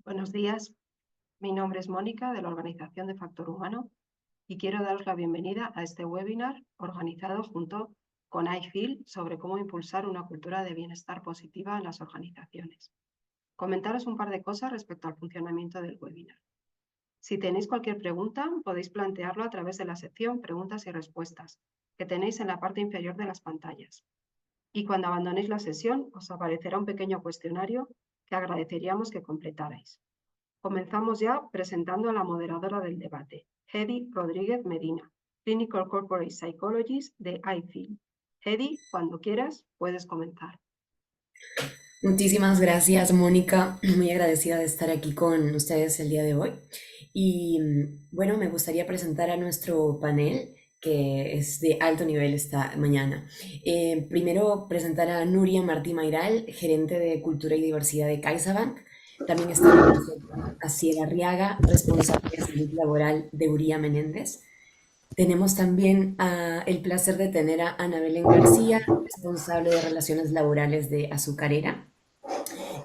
Buenos días, mi nombre es Mónica de la organización de Factor Humano y quiero daros la bienvenida a este webinar organizado junto con iFeel sobre cómo impulsar una cultura de bienestar positiva en las organizaciones. Comentaros un par de cosas respecto al funcionamiento del webinar. Si tenéis cualquier pregunta, podéis plantearlo a través de la sección Preguntas y Respuestas que tenéis en la parte inferior de las pantallas. Y cuando abandonéis la sesión, os aparecerá un pequeño cuestionario que agradeceríamos que completarais. Comenzamos ya presentando a la moderadora del debate, Hedy Rodríguez Medina, Clinical Corporate Psychologist de iFeel. Hedy, cuando quieras, puedes comenzar. Muchísimas gracias, Mónica. Muy agradecida de estar aquí con ustedes el día de hoy. Y bueno, me gustaría presentar a nuestro panel, que es de alto nivel esta mañana. Primero presentar a Nuria Martí Mayral, gerente de Cultura y Diversidad de CaixaBank. También está con nosotros Asier Arriaga, responsable de salud laboral de Uría Menéndez. Tenemos también el placer de tener a Ana Belén García, responsable de relaciones laborales de Azucarera.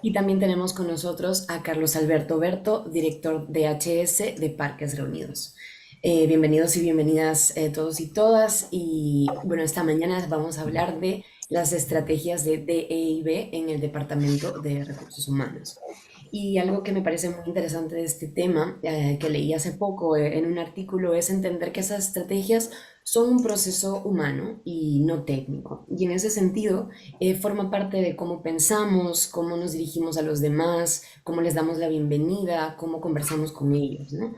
Y también tenemos con nosotros a Carlos Alberto Berto, director de HS de Parques Reunidos. Bienvenidos y bienvenidas todos y todas. Y bueno, esta mañana vamos a hablar de las estrategias de DEIB en el Departamento de Recursos Humanos. Y algo que me parece muy interesante de este tema, que leí hace poco en un artículo, es entender que esas estrategias son un proceso humano y no técnico. Y en ese sentido, forma parte de cómo pensamos, cómo nos dirigimos a los demás, cómo les damos la bienvenida, cómo conversamos con ellos, ¿no?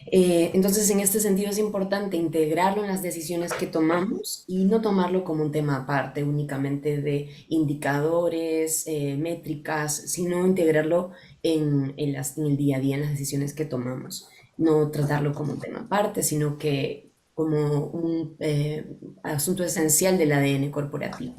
Entonces, en este sentido es importante integrarlo en las decisiones que tomamos y no tomarlo como un tema aparte únicamente de indicadores, métricas, sino integrarlo en el día a día, en las decisiones que tomamos. No tratarlo como un tema aparte, sino que como un asunto esencial del ADN corporativo.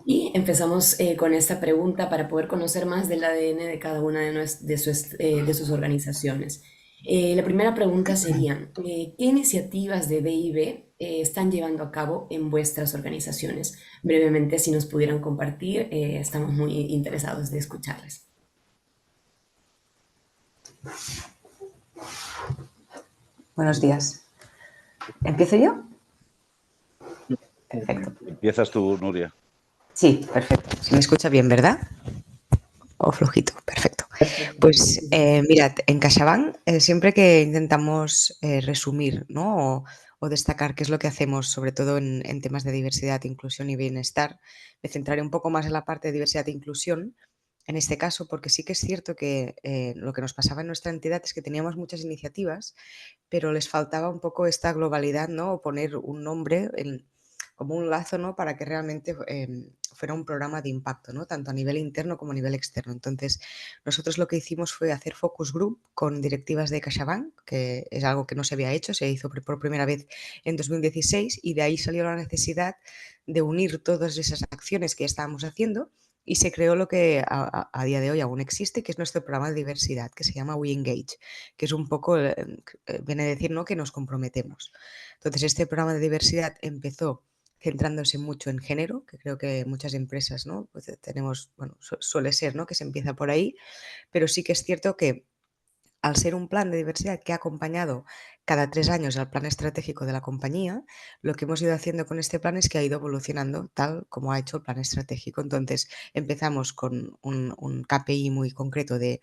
Y empezamos con esta pregunta para poder conocer más del ADN de cada una de sus organizaciones. La primera pregunta sería, ¿qué iniciativas de DIB están llevando a cabo en vuestras organizaciones? Brevemente, si nos pudieran compartir, estamos muy interesados de escucharles. Buenos días. ¿Empiezo yo? Perfecto. Empiezas tú, Nuria. Sí, perfecto. Se me escucha bien, ¿verdad? O flojito, perfecto. Pues mirad, en CaixaBank siempre que intentamos resumir, ¿no? o destacar qué es lo que hacemos, sobre todo en temas de diversidad, inclusión y bienestar, me centraré un poco más en la parte de diversidad e inclusión, en este caso, porque sí que es cierto que lo que nos pasaba en nuestra entidad es que teníamos muchas iniciativas, pero les faltaba un poco esta globalidad, ¿no? O poner un nombre como un lazo, ¿no? Para que realmente fuera un programa de impacto, ¿no? Tanto a nivel interno como a nivel externo. Entonces, nosotros lo que hicimos fue hacer focus group con directivas de CaixaBank, que es algo que no se había hecho, se hizo por primera vez en 2016 y de ahí salió la necesidad de unir todas esas acciones que ya estábamos haciendo y se creó lo que a día de hoy aún existe, que es nuestro programa de diversidad, que se llama We Engage, que es un poco, viene a decir, ¿no? Que nos comprometemos. Entonces, este programa de diversidad empezó centrándose mucho en género, que creo que muchas empresas, ¿no? Pues tenemos, bueno, suele ser, ¿no? Que se empieza por ahí, pero sí que es cierto que al ser un plan de diversidad que ha acompañado cada 3 años al plan estratégico de la compañía, lo que hemos ido haciendo con este plan es que ha ido evolucionando tal como ha hecho el plan estratégico. Entonces, empezamos con un KPI muy concreto de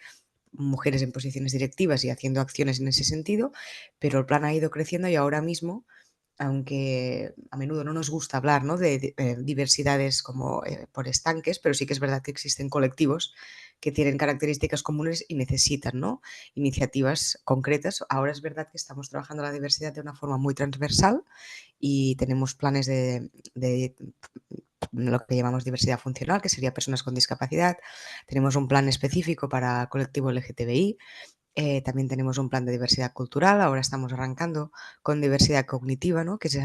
mujeres en posiciones directivas y haciendo acciones en ese sentido, pero el plan ha ido creciendo y ahora mismo, aunque a menudo no nos gusta hablar, ¿no? de diversidades como por estanques, pero sí que es verdad que existen colectivos que tienen características comunes y necesitan, ¿no? Iniciativas concretas. Ahora es verdad que estamos trabajando la diversidad de una forma muy transversal y tenemos planes de lo que llamamos diversidad funcional, que sería personas con discapacidad. Tenemos un plan específico para colectivo LGTBI. También tenemos un plan de diversidad cultural, ahora estamos arrancando con diversidad cognitiva, ¿no? Que es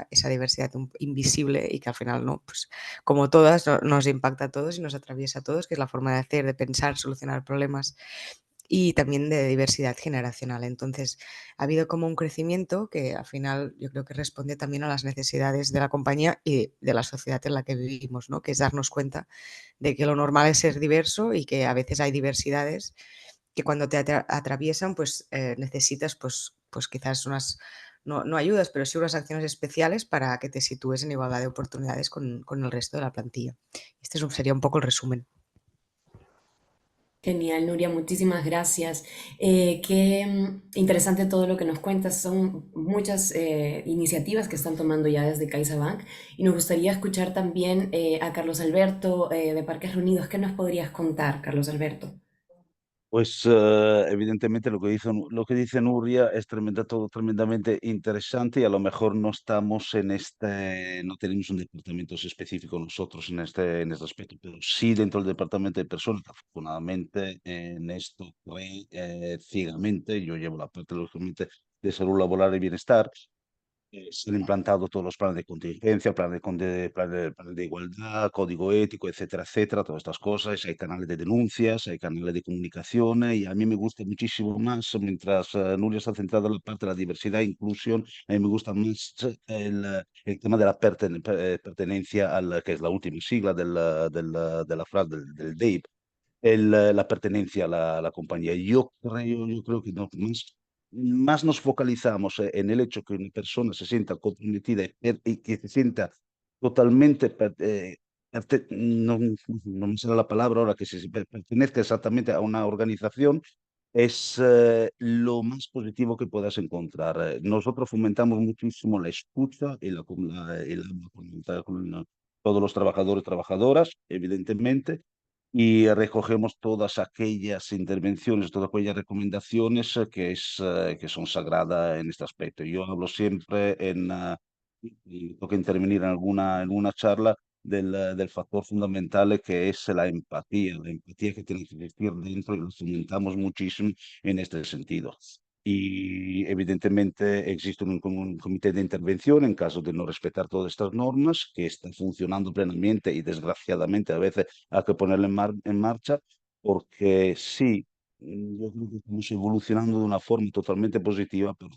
esa diversidad invisible y que al final, ¿no? Pues, como todas, nos impacta a todos y nos atraviesa a todos, que es la forma de hacer, de pensar, solucionar problemas y también de diversidad generacional. Entonces, ha habido como un crecimiento que al final yo creo que responde también a las necesidades de la compañía y de la sociedad en la que vivimos, ¿no? Que es darnos cuenta de que lo normal es ser diverso y que a veces hay diversidades que cuando te atraviesan, pues necesitas pues quizás unas, no ayudas, pero sí unas acciones especiales para que te sitúes en igualdad de oportunidades con el resto de la plantilla. Sería un poco el resumen. Genial, Nuria, muchísimas gracias. Qué interesante todo lo que nos cuentas. Son muchas iniciativas que están tomando ya desde CaixaBank y nos gustaría escuchar también a Carlos Alberto de Parques Reunidos. ¿Qué nos podrías contar, Carlos Alberto? Pues evidentemente lo que dice Nuria es todo tremendamente interesante y a lo mejor no estamos no tenemos un departamento específico nosotros en este aspecto, pero sí dentro del departamento de personas, afortunadamente en esto ciegamente, yo llevo la parte lógicamente de salud laboral y bienestar. Se han implantado todos los planes de contingencia, planes de igualdad, código ético, etcétera, todas estas cosas. Hay canales de denuncias, hay canales de comunicación y a mí me gusta muchísimo más, mientras Nuria está centrada en la parte de la diversidad e inclusión, a mí me gusta más el tema de la pertenencia que es la última sigla de la frase del DAPE, la pertenencia a la compañía. Yo creo que más nos focalizamos en el hecho que una persona se sienta comprometida y que se sienta totalmente, no me sale la palabra ahora, que se pertenezca exactamente a una organización, es lo más positivo que puedas encontrar. Nosotros fomentamos muchísimo la escucha con todos los trabajadores y trabajadoras, evidentemente, y recogemos todas aquellas intervenciones, todas aquellas recomendaciones que son sagradas en este aspecto. Yo hablo siempre y tengo que intervenir en alguna charla del factor fundamental que es la empatía que tiene que existir dentro y lo fomentamos muchísimo en este sentido. Y evidentemente existe un comité de intervención en caso de no respetar todas estas normas, que está funcionando plenamente y desgraciadamente a veces hay que ponerlo en marcha, porque sí, yo creo que estamos evolucionando de una forma totalmente positiva, pero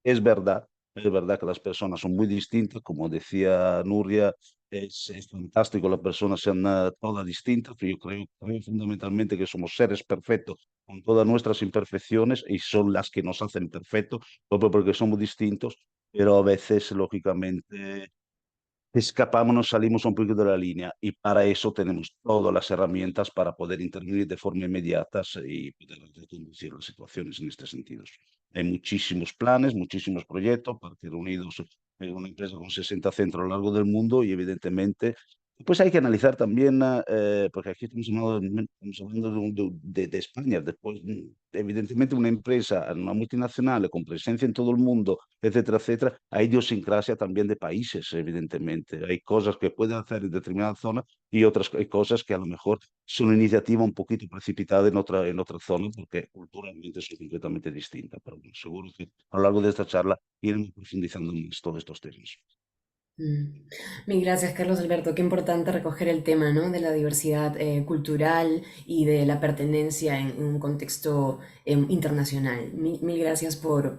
es verdad, es verdad que las personas son muy distintas, como decía Nuria, es fantástico, las personas sean todas distintas, pero yo creo fundamentalmente que somos seres perfectos con todas nuestras imperfecciones y son las que nos hacen perfectos, proprio porque somos distintos, pero a veces, lógicamente, escapamos, nos salimos un poquito de la línea y para eso tenemos todas las herramientas para poder intervenir de forma inmediata y poder reconducir las situaciones en este sentido. Hay muchísimos planes, muchísimos proyectos, Parques Reunidos es una empresa con 60 centros a lo largo del mundo y evidentemente pues hay que analizar también, porque aquí estamos hablando de España, después evidentemente una empresa, una multinacional con presencia en todo el mundo, etcétera, hay idiosincrasia también de países, evidentemente. Hay cosas que pueden hacer en determinada zona y otras hay cosas que a lo mejor son una iniciativa un poquito precipitada en otra zona porque culturalmente son completamente distintas. Pero bueno, seguro que a lo largo de esta charla iremos profundizando más todos estos temas. Mil gracias, Carlos Alberto. Qué importante recoger el tema, ¿no? De la diversidad cultural y de la pertenencia en un contexto internacional. Mil gracias por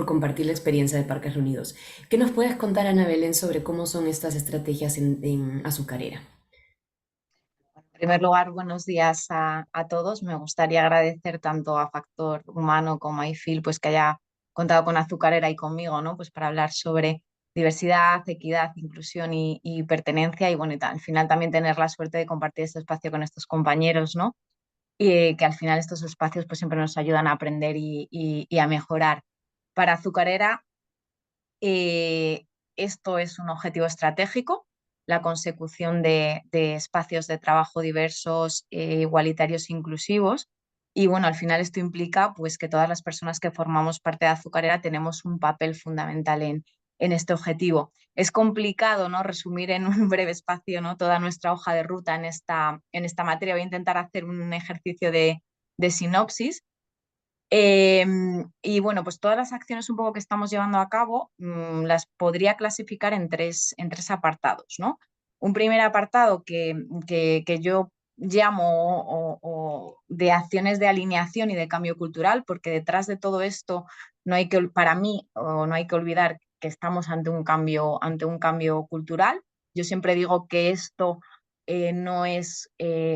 compartir la experiencia de Parques Reunidos. ¿Qué nos puedes contar, Ana Belén, sobre cómo son estas estrategias en Azucarera? En primer lugar, buenos días a todos. Me gustaría agradecer tanto a Factor Humano como a IFIL pues, que haya contado con Azucarera y conmigo, ¿no? Pues para hablar sobre diversidad, equidad, inclusión y pertenencia. Y bueno, al final también tener la suerte de compartir este espacio con estos compañeros, ¿no? Y que al final estos espacios pues, siempre nos ayudan a aprender y a mejorar. Para Azucarera, esto es un objetivo estratégico, la consecución de espacios de trabajo diversos, igualitarios e inclusivos. Y bueno, al final esto implica pues, que todas las personas que formamos parte de Azucarera tenemos un papel fundamental en este objetivo. Es complicado, ¿no?, resumir en un breve espacio, ¿no?, toda nuestra hoja de ruta en esta materia. Voy a intentar hacer un ejercicio de sinopsis. Y bueno, pues todas las acciones un poco que estamos llevando a cabo las podría clasificar en tres apartados, ¿no? Un primer apartado que yo llamo de acciones de alineación y de cambio cultural, porque detrás de todo esto para mí, no hay que olvidar que estamos ante un cambio cultural. Yo siempre digo que esto no es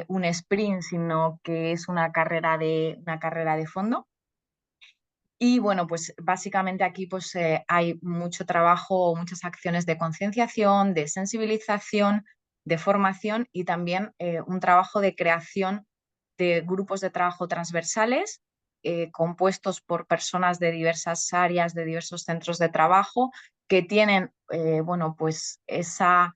un sprint, sino que es una carrera de fondo. Y bueno, pues básicamente aquí pues, hay mucho trabajo, muchas acciones de concienciación, de sensibilización, de formación y también un trabajo de creación de grupos de trabajo transversales compuestos por personas de diversas áreas, de diversos centros de trabajo que tienen bueno, pues esa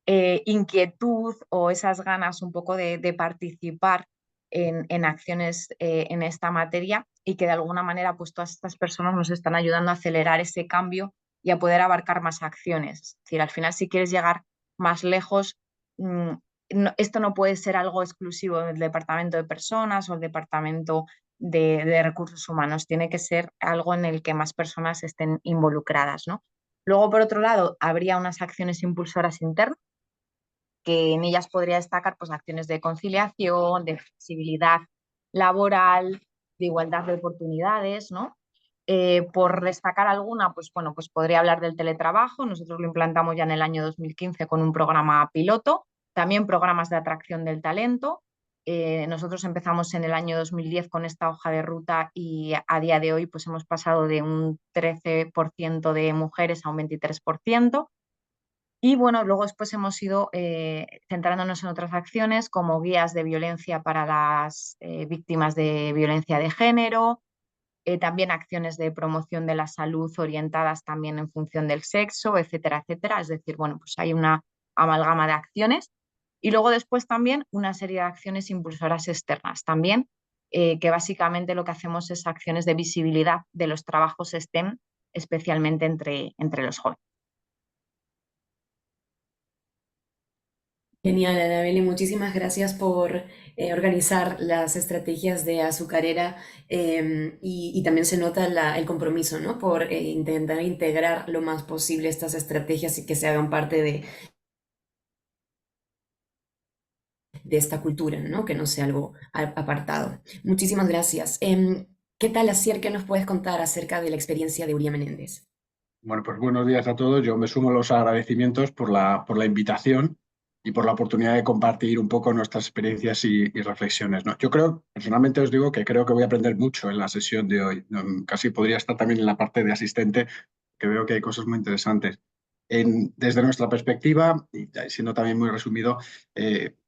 inquietud o esas ganas un poco de participar en acciones en esta materia y que de alguna manera pues todas estas personas nos están ayudando a acelerar ese cambio y a poder abarcar más acciones. Es decir, al final si quieres llegar más lejos, esto no puede ser algo exclusivo del departamento de personas o el departamento de recursos humanos, tiene que ser algo en el que más personas estén involucradas, ¿no? Luego, por otro lado, habría unas acciones impulsoras internas que en ellas podría destacar pues, acciones de conciliación, de flexibilidad laboral, de igualdad de oportunidades, ¿no? Por destacar alguna, pues bueno, pues podría hablar del teletrabajo. Nosotros lo implantamos ya en el año 2015 con un programa piloto, también programas de atracción del talento. Nosotros empezamos en el año 2010 con esta hoja de ruta y a día de hoy pues hemos pasado de un 13% de mujeres a un 23%. Y bueno, luego después hemos ido centrándonos en otras acciones como guías de violencia para las víctimas de violencia de género, también acciones de promoción de la salud orientadas también en función del sexo, etcétera, etcétera. Es decir, bueno, pues hay una amalgama de acciones. Y luego después también una serie de acciones impulsoras externas también, que básicamente lo que hacemos es acciones de visibilidad de los trabajos STEM, especialmente entre los jóvenes. Genial, Anabel, y muchísimas gracias por organizar las estrategias de azucarera y también se nota el compromiso, ¿no? Por intentar integrar lo más posible estas estrategias y que se hagan parte de esta cultura, ¿no? Que no sea algo apartado. Muchísimas gracias. ¿Qué tal, Asier, qué nos puedes contar acerca de la experiencia de Uría Menéndez? Bueno, pues buenos días a todos. Yo me sumo a los agradecimientos por la invitación y por la oportunidad de compartir un poco nuestras experiencias y reflexiones, ¿no? Yo creo, personalmente os digo que creo que voy a aprender mucho en la sesión de hoy. Casi podría estar también en la parte de asistente, que veo que hay cosas muy interesantes. Desde nuestra perspectiva, y siendo también muy resumido,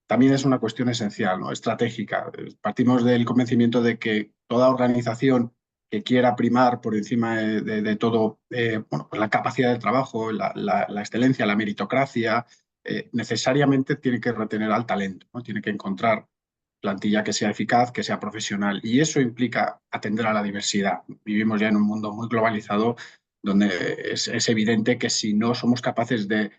también es una cuestión esencial, ¿no? Estratégica. Partimos del convencimiento de que toda organización que quiera primar por encima de todo bueno, pues la capacidad de trabajo, la excelencia, la meritocracia, necesariamente tiene que retener al talento, ¿no? Tiene que encontrar plantilla que sea eficaz, que sea profesional. Y eso implica atender a la diversidad. Vivimos ya en un mundo muy globalizado donde es evidente que si no somos capaces de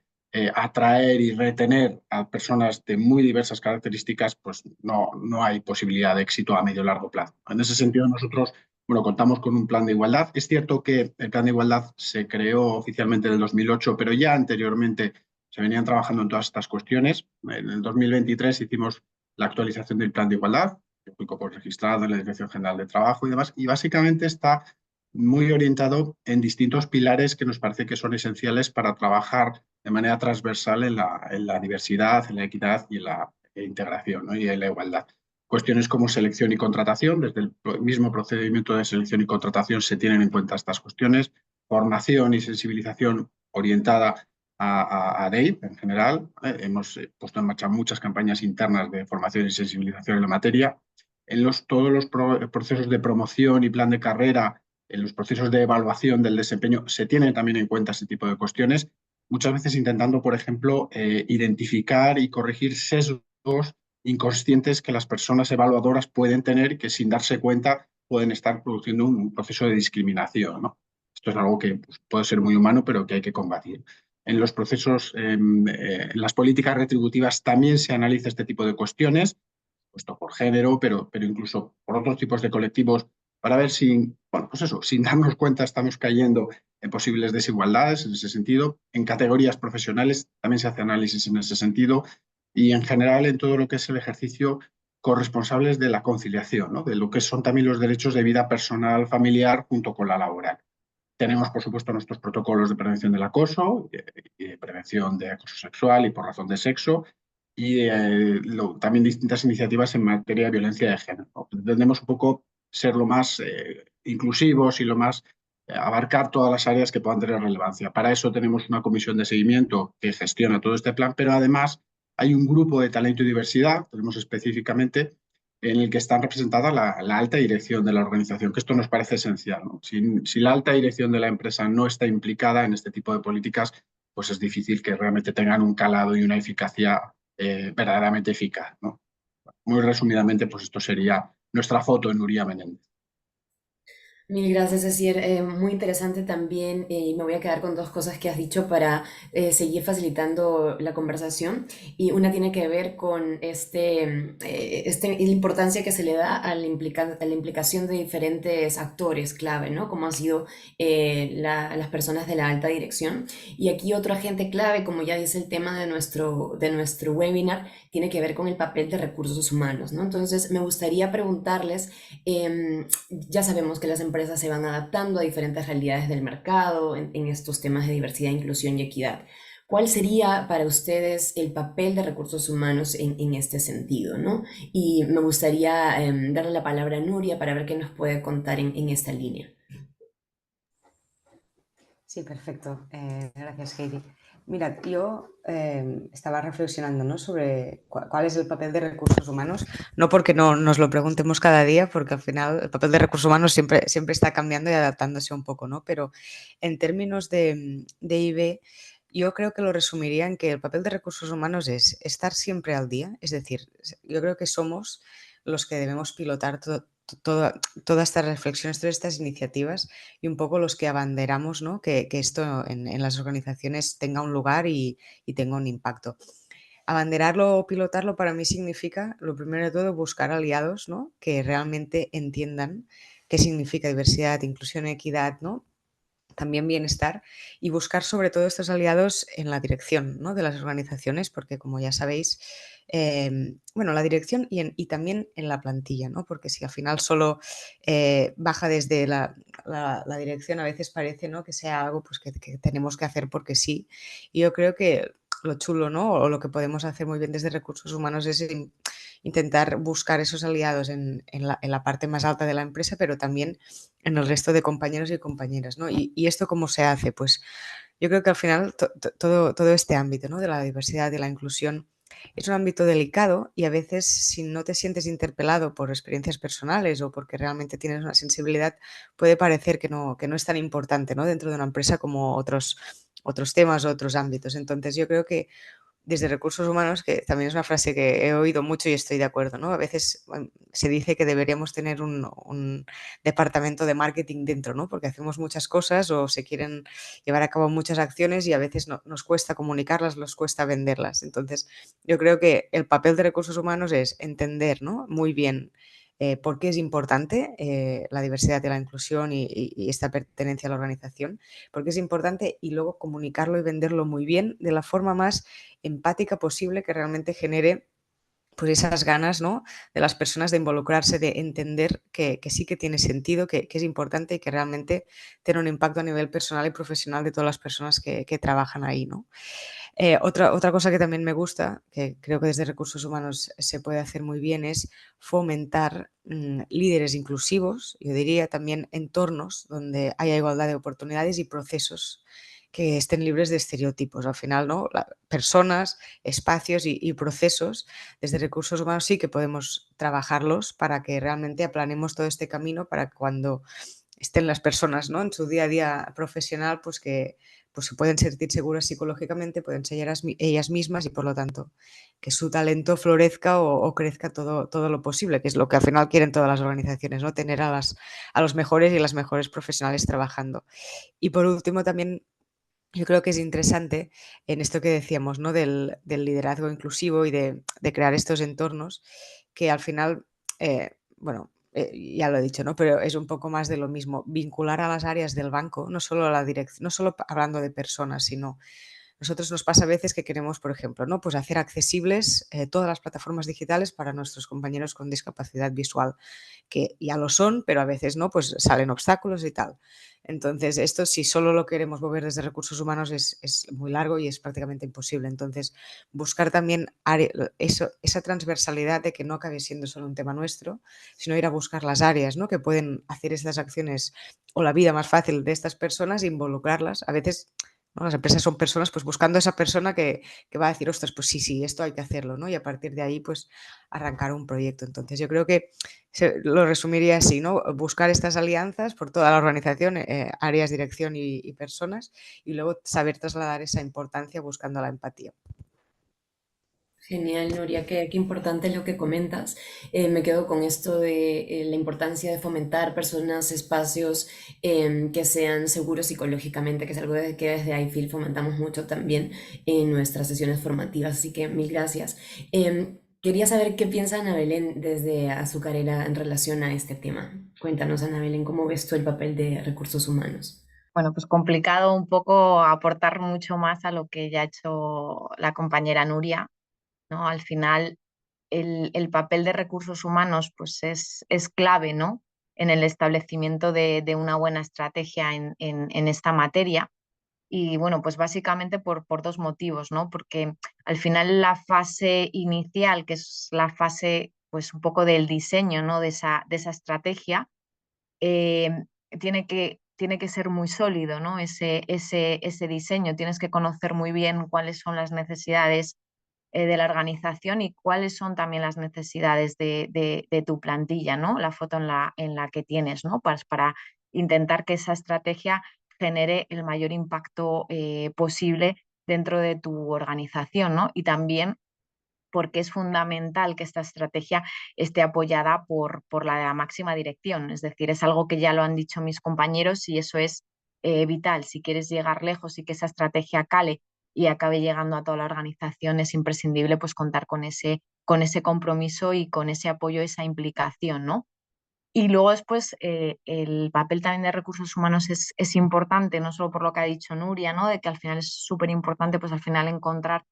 atraer y retener a personas de muy diversas características, pues no hay posibilidad de éxito a medio y largo plazo. En ese sentido, nosotros bueno, contamos con un plan de igualdad. Es cierto que el plan de igualdad se creó oficialmente en el 2008, pero ya anteriormente se venían trabajando en todas estas cuestiones. En el 2023 hicimos la actualización del plan de igualdad, que fue registrado en la Dirección General de Trabajo y demás, y básicamente está muy orientado en distintos pilares que nos parece que son esenciales para trabajar de manera transversal en la diversidad, en la equidad y en la integración, ¿no? Y en la igualdad. Cuestiones como selección y contratación, desde el mismo procedimiento de selección y contratación se tienen en cuenta estas cuestiones, formación y sensibilización orientada a DEIP en general. Hemos puesto en marcha muchas campañas internas de formación y sensibilización en la materia. En todos los procesos de promoción y plan de carrera, en los procesos de evaluación del desempeño, se tienen también en cuenta este tipo de cuestiones, muchas veces intentando, por ejemplo, identificar y corregir sesgos inconscientes que las personas evaluadoras pueden tener y que sin darse cuenta pueden estar produciendo un proceso de discriminación, ¿no? Esto es algo que pues, puede ser muy humano, pero que hay que combatir. En los procesos, en las políticas retributivas también se analiza este tipo de cuestiones, puesto por género, pero incluso por otros tipos de colectivos, para ver si, bueno, pues eso, sin darnos cuenta estamos cayendo en posibles desigualdades en ese sentido. En categorías profesionales también se hace análisis en ese sentido y en general en todo lo que es el ejercicio corresponsables de la conciliación, ¿no? De lo que son también los derechos de vida personal, familiar, junto con la laboral. Tenemos, por supuesto, nuestros protocolos de prevención del acoso y de prevención de acoso sexual y por razón de sexo. y también distintas iniciativas en materia de violencia de género, ¿no? Pretendemos un poco ser lo más inclusivos y lo más abarcar todas las áreas que puedan tener relevancia. Para eso tenemos una comisión de seguimiento que gestiona todo este plan, pero además hay un grupo de talento y diversidad, tenemos específicamente, en el que está representada la alta dirección de la organización, que esto nos parece esencial, ¿no? Si la alta dirección de la empresa no está implicada en este tipo de políticas, pues es difícil que realmente tengan un calado y una eficacia verdaderamente eficaz, ¿no? Muy resumidamente, pues esto sería nuestra foto en Nuria Menéndez. Mil gracias, Asier. Muy interesante también, y me voy a quedar con dos cosas que has dicho para seguir facilitando la conversación. Y una tiene que ver con la importancia que se le da a a la implicación de diferentes actores clave, ¿no? Como han sido las personas de la alta dirección. Y aquí otro agente clave, como ya dice el tema de nuestro webinar, tiene que ver con el papel de recursos humanos, ¿no? Entonces, me gustaría preguntarles, ya sabemos que las empresas se van adaptando a diferentes realidades del mercado en estos temas de diversidad, inclusión y equidad. ¿Cuál sería para ustedes el papel de recursos humanos en este sentido, ¿no? Y me gustaría darle la palabra a Nuria para ver qué nos puede contar en esta línea. Sí, perfecto. Gracias, Heidi. Mira, yo estaba reflexionando, ¿no?, sobre cuál es el papel de recursos humanos, no porque no nos lo preguntemos cada día, porque al final el papel de recursos humanos siempre está cambiando y adaptándose un poco, ¿no? Pero en términos de IB, yo creo que lo resumiría en que el papel de recursos humanos es estar siempre al día, es decir, yo creo que somos los que debemos pilotar todas estas reflexiones, todas estas iniciativas y un poco los que abanderamos, ¿no?, que esto en las organizaciones tenga un lugar y tenga un impacto. Abanderarlo o pilotarlo para mí significa, lo primero de todo, buscar aliados, ¿no?, que realmente entiendan qué significa diversidad, inclusión, equidad, ¿no?, también bienestar, y buscar sobre todo estos aliados en la dirección, ¿no?, de las organizaciones, porque como ya sabéis, bueno, la dirección y también en la plantilla, ¿no?, porque si al final solo baja desde la dirección, a veces parece, ¿no?, que sea algo pues, que tenemos que hacer porque sí. Y yo creo que lo chulo, ¿no?, o lo que podemos hacer muy bien desde recursos humanos es intentar buscar esos aliados en la parte más alta de la empresa, pero también en el resto de compañeros y compañeras, ¿no? ¿Y esto cómo se hace? Pues yo creo que al final todo este ámbito, ¿no?, de la diversidad, de la inclusión, es un ámbito delicado y a veces si no te sientes interpelado por experiencias personales o porque realmente tienes una sensibilidad, puede parecer que no es tan importante, ¿no?, dentro de una empresa como otros temas o otros ámbitos. Entonces yo creo que desde recursos humanos, que también es una frase que he oído mucho y estoy de acuerdo, ¿no? A veces se dice que deberíamos tener un departamento de marketing dentro, ¿no? Porque hacemos muchas cosas o se quieren llevar a cabo muchas acciones y a veces nos cuesta comunicarlas, nos cuesta venderlas. Entonces, yo creo que el papel de recursos humanos es entender, ¿no?, muy bien por qué es importante la diversidad y la inclusión y esta pertenencia a la organización, por qué es importante y luego comunicarlo y venderlo muy bien de la forma más empática posible, que realmente genere pues esas ganas, ¿no?, de las personas de involucrarse, de entender que sí que tiene sentido, que es importante y que realmente tiene un impacto a nivel personal y profesional de todas las personas que trabajan ahí, ¿no? Otra cosa que también me gusta, que creo que desde recursos humanos se puede hacer muy bien, es fomentar líderes inclusivos, yo diría también entornos donde haya igualdad de oportunidades y procesos que estén libres de estereotipos. Al final, ¿no?, personas, espacios y procesos desde recursos humanos sí que podemos trabajarlos para que realmente aplanemos todo este camino para que cuando estén las personas, ¿no?, en su día a día profesional, pues que pues se pueden sentir seguras psicológicamente, pueden ser ellas mismas y por lo tanto que su talento florezca o crezca todo lo posible, que es lo que al final quieren todas las organizaciones, ¿no?, tener a los mejores y las mejores profesionales trabajando. Y por último también yo creo que es interesante en esto que decíamos, ¿no?, del liderazgo inclusivo y de crear estos entornos que al final, bueno, ya lo he dicho, ¿no?, pero es un poco más de lo mismo, vincular a las áreas del banco, no solo a la no solo hablando de personas, sino Nosotros nos pasa a veces que queremos, por ejemplo, ¿no? Pues hacer accesibles todas las plataformas digitales para nuestros compañeros con discapacidad visual, que ya lo son, pero a veces no, pues salen obstáculos y tal. Entonces, esto si solo lo queremos mover desde recursos humanos es muy largo y es prácticamente imposible. Entonces, buscar también esa transversalidad de que no acabe siendo solo un tema nuestro, sino ir a buscar las áreas, ¿no? Que pueden hacer estas acciones o la vida más fácil de estas personas e involucrarlas. A veces, ¿no? Las empresas son personas, pues buscando esa persona que va a decir, ostras, pues sí, esto hay que hacerlo, ¿no? Y a partir de ahí, pues arrancar un proyecto. Entonces, yo creo que lo resumiría así, ¿no? Buscar estas alianzas por toda la organización, áreas, dirección y personas, y luego saber trasladar esa importancia buscando la empatía. Genial, Nuria, qué importante lo que comentas. Me quedo con esto de la importancia de fomentar personas, espacios que sean seguros psicológicamente, que es algo que desde iFeel fomentamos mucho también en nuestras sesiones formativas. Así que mil gracias. Quería saber qué piensa Ana Belén desde Azucarera en relación a este tema. Cuéntanos, Ana Belén, ¿cómo ves tú el papel de recursos humanos? Bueno, pues complicado un poco aportar mucho más a lo que ya ha hecho la compañera Nuria, ¿no? Al final, el papel de recursos humanos pues es clave, ¿no? En el establecimiento de una buena estrategia en esta materia. Y bueno, pues básicamente por dos motivos, ¿no? Porque al final la fase inicial, que es la fase pues un poco del diseño, ¿no? De esa estrategia, eh, tiene que ser muy sólido, ¿no? Ese diseño. Tienes que conocer muy bien cuáles son las necesidades de la organización y cuáles son también las necesidades de tu plantilla, ¿no? La foto en la que tienes, ¿no? Para intentar que esa estrategia genere el mayor impacto posible dentro de tu organización, ¿no? Y también porque es fundamental que esta estrategia esté apoyada por la máxima dirección. Es decir, es algo que ya lo han dicho mis compañeros y eso es vital. Si quieres llegar lejos y que esa estrategia cale y acabe llegando a toda la organización, es imprescindible pues contar con ese compromiso y con ese apoyo, esa implicación, ¿no? Y luego después el papel también de recursos humanos es importante, no solo por lo que ha dicho Nuria, ¿no? De que al final es súper importante pues al final encontrar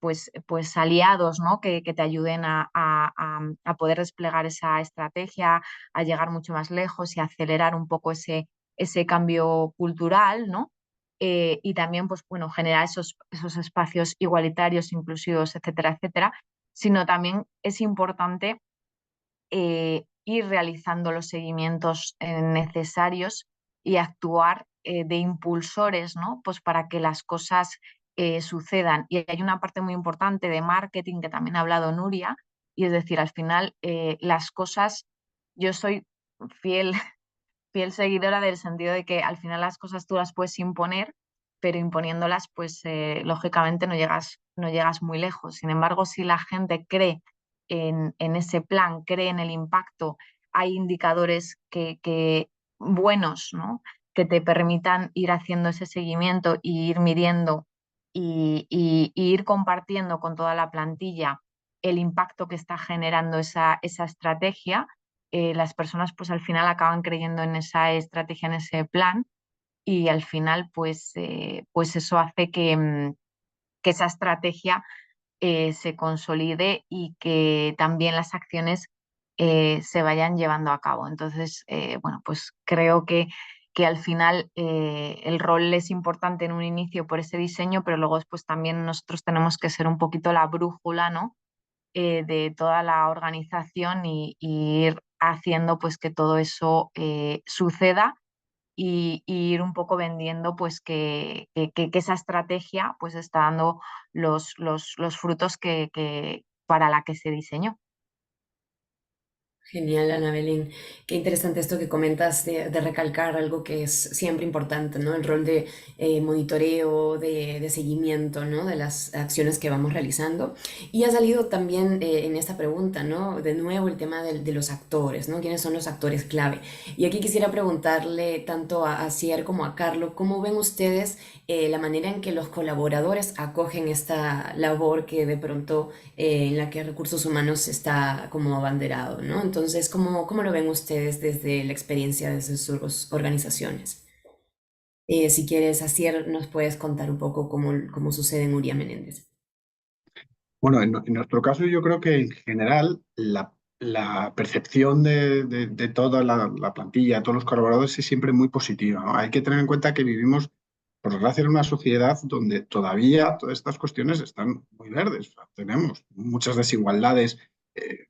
pues aliados, ¿no? Que te ayuden a poder desplegar esa estrategia, a llegar mucho más lejos y acelerar un poco ese cambio cultural, ¿no? Y también, pues bueno, generar esos espacios igualitarios, inclusivos, etcétera, etcétera, sino también es importante ir realizando los seguimientos necesarios y actuar de impulsores, ¿no? Pues para que las cosas sucedan. Y hay una parte muy importante de marketing que también ha hablado Nuria, y es decir, al final las cosas, yo soy fiel, fiel seguidora del sentido de que al final las cosas tú las puedes imponer, pero imponiéndolas, pues lógicamente no llegas muy lejos. Sin embargo, si la gente cree en ese plan, cree en el impacto, hay indicadores buenos, ¿no? Que te permitan ir haciendo ese seguimiento y ir midiendo y ir compartiendo con toda la plantilla el impacto que está generando esa estrategia. Las personas pues al final acaban creyendo en esa estrategia, en ese plan, y al final pues eso hace que esa estrategia se consolide y que también las acciones se vayan llevando a cabo. Entonces, bueno, pues creo que al final el rol es importante en un inicio por ese diseño, pero luego después también nosotros tenemos que ser un poquito la brújula, ¿no? De toda la organización y ir haciendo pues que todo eso suceda y ir un poco vendiendo pues que esa estrategia pues está dando los frutos para la que se diseñó. Genial, Ana Belén. Qué interesante esto que comentas de recalcar algo que es siempre importante, ¿no? El rol de monitoreo, de seguimiento, ¿no? De las acciones que vamos realizando. Y ha salido también en esta pregunta, ¿no? De nuevo el tema de los actores, ¿no? ¿Quiénes son los actores clave? Y aquí quisiera preguntarle tanto a Cier como a Carlo, ¿cómo ven ustedes la manera en que los colaboradores acogen esta labor que de pronto en la que recursos humanos está como abanderado, ¿no? Entonces, ¿cómo lo ven ustedes desde la experiencia de sus organizaciones? Si quieres, Asier, nos puedes contar un poco cómo sucede en Uria Menéndez. Bueno, en nuestro caso yo creo que en general la percepción de toda la plantilla, todos los colaboradores es siempre muy positiva, ¿no? Hay que tener en cuenta que vivimos, por desgracia, en una sociedad donde todavía todas estas cuestiones están muy verdes. O sea, tenemos muchas desigualdades eh,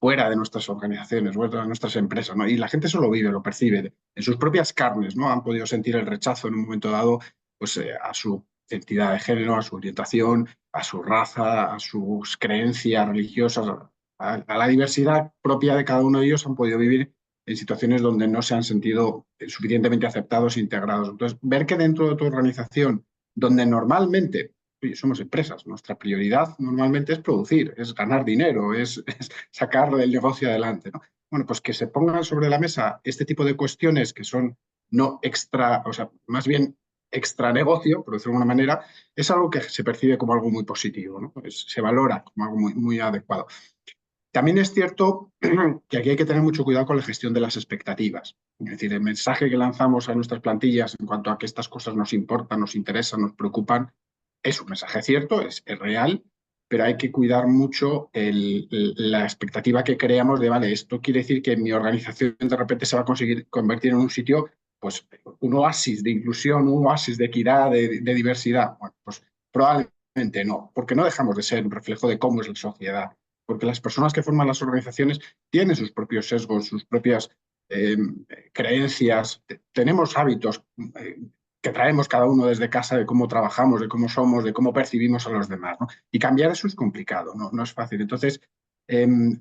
fuera de nuestras organizaciones, fuera de nuestras empresas, ¿no? Y la gente eso lo vive, lo percibe en sus propias carnes, ¿no? Han podido sentir el rechazo en un momento dado, pues, a su identidad de género, a su orientación, a su raza, a sus creencias religiosas, a la diversidad propia de cada uno de ellos, han podido vivir en situaciones donde no se han sentido suficientemente aceptados e integrados. Entonces, ver que dentro de tu organización, donde normalmente oye, somos empresas, nuestra prioridad normalmente es producir, es ganar dinero, es sacar el negocio adelante, ¿no? Bueno, pues que se pongan sobre la mesa este tipo de cuestiones que son no extra, o sea, más bien extra negocio, por decirlo de alguna manera, es algo que se percibe como algo muy positivo, ¿no? Se valora como algo muy adecuado. También es cierto que aquí hay que tener mucho cuidado con la gestión de las expectativas. Es decir, el mensaje que lanzamos a nuestras plantillas en cuanto a que estas cosas nos importan, nos interesan, nos preocupan, es un mensaje cierto, es real, pero hay que cuidar mucho la expectativa que creamos de, vale, esto quiere decir que mi organización de repente se va a conseguir convertir en un sitio, pues, un oasis de inclusión, un oasis de equidad, de diversidad. Bueno, pues probablemente no, porque no dejamos de ser un reflejo de cómo es la sociedad, porque las personas que forman las organizaciones tienen sus propios sesgos, sus propias eh, creencias, tenemos hábitos que traemos cada uno desde casa de cómo trabajamos, de cómo somos, de cómo percibimos a los demás, ¿no? Y cambiar eso es complicado, no es fácil. Entonces,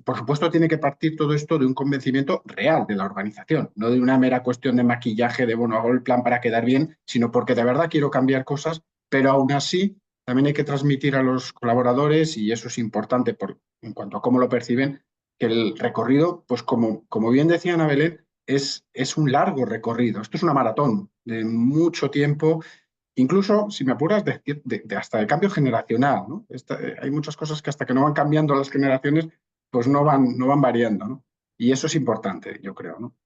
por supuesto, tiene que partir todo esto de un convencimiento real de la organización, no de una mera cuestión de maquillaje, de, bueno, hago el plan para quedar bien, sino porque de verdad quiero cambiar cosas, pero aún así también hay que transmitir a los colaboradores, y eso es importante en cuanto a cómo lo perciben, que el recorrido, pues como bien decía Ana Belén, es un largo recorrido. Esto es una maratón de mucho tiempo, incluso, si me apuras, hasta de cambio generacional, ¿no? Hay muchas cosas que hasta que no van cambiando las generaciones, pues no van variando, ¿no? Y eso es importante, yo creo, ¿no?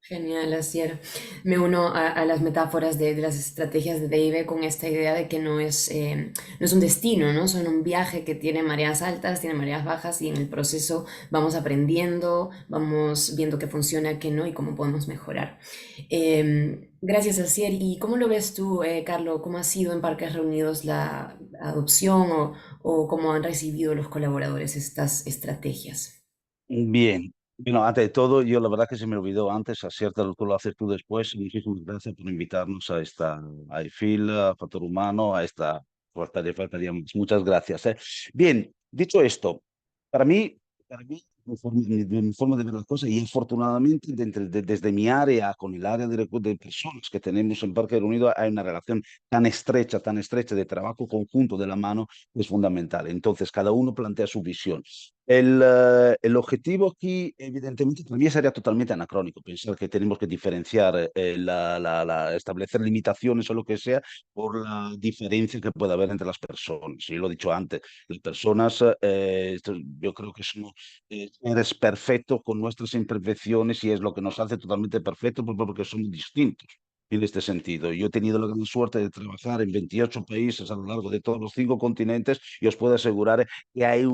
Genial, Asier. Me uno a las metáforas de las estrategias de Dave con esta idea de que no es un destino, ¿no? Son un viaje que tiene mareas altas, tiene mareas bajas y en el proceso vamos aprendiendo, vamos viendo qué funciona, qué no y cómo podemos mejorar. Gracias, Asier. ¿Y cómo lo ves tú, Carlo? ¿Cómo ha sido en Parques Reunidos la adopción o cómo han recibido los colaboradores estas estrategias? Bien, bueno, antes de todo, yo la verdad que se me olvidó antes, acierta tú lo haces tú después. Muchísimas gracias por invitarnos a esta, a IFIL, a Factor Humano, a esta faltaría más. Muchas gracias. Bien, dicho esto, para mí, mi forma de ver las cosas, y afortunadamente desde mi área con el área de personas que tenemos en Parque Reunido, hay una relación tan estrecha de trabajo conjunto de la mano, es fundamental. Entonces, cada uno plantea su visión. El objetivo aquí, evidentemente, para mí sería totalmente anacrónico pensar que tenemos que diferenciar, establecer limitaciones o lo que sea por la diferencia que pueda haber entre las personas. Yo lo he dicho antes, las personas, yo creo que somos seres perfectos con nuestras imperfecciones y es lo que nos hace totalmente perfectos porque somos distintos. En este sentido, yo he tenido la gran suerte de trabajar en 28 países a lo largo de todos los 5 continentes y os puedo asegurar que hay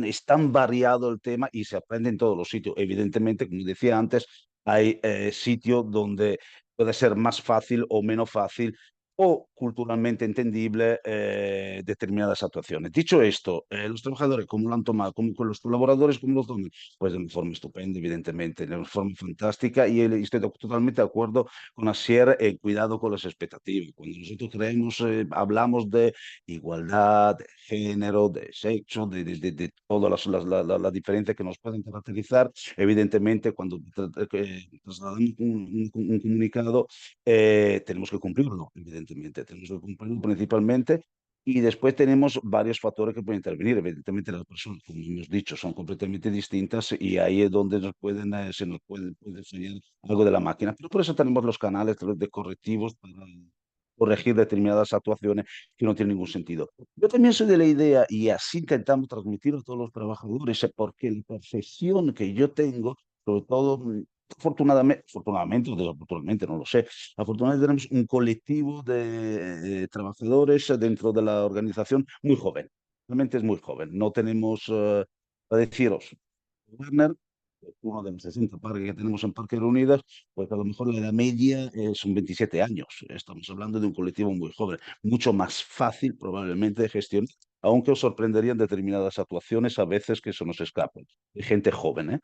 es tan variado el tema y se aprende en todos los sitios. Evidentemente, como decía antes, hay sitios donde puede ser más fácil o menos fácil o culturalmente entendible determinadas actuaciones. Dicho esto, los trabajadores, ¿cómo lo han tomado? ¿Cómo con los colaboradores, cómo lo toman? Pues de una forma estupenda, evidentemente, de una forma fantástica, y estoy totalmente de acuerdo con Asier en cuidado con las expectativas. Cuando nosotros creemos, hablamos de igualdad, de género, de sexo, de todas las diferencias que nos pueden caracterizar. Evidentemente, cuando trasladamos un comunicado, tenemos que cumplirlo, evidentemente, tenemos que cumplirlo principalmente. Y después tenemos varios factores que pueden intervenir. Evidentemente, las personas, como hemos dicho, son completamente distintas y ahí es donde se nos puede fallar algo de la máquina. Pero por eso tenemos los canales de correctivos para corregir determinadas actuaciones que no tienen ningún sentido. Yo también soy de la idea, y así intentamos transmitir a todos los trabajadores, porque la percepción que yo tengo, sobre todo afortunadamente o desafortunadamente, no lo sé, afortunadamente tenemos un colectivo de trabajadores dentro de la organización muy joven. Realmente es muy joven. No tenemos, a deciros, Werner, uno de los 60 parques que tenemos en Parques Reunidas, pues a lo mejor la edad media son 27 años. Estamos hablando de un colectivo muy joven, mucho más fácil probablemente de gestionar, aunque os sorprenderían determinadas actuaciones a veces que se nos escapan. De gente joven, ¿eh?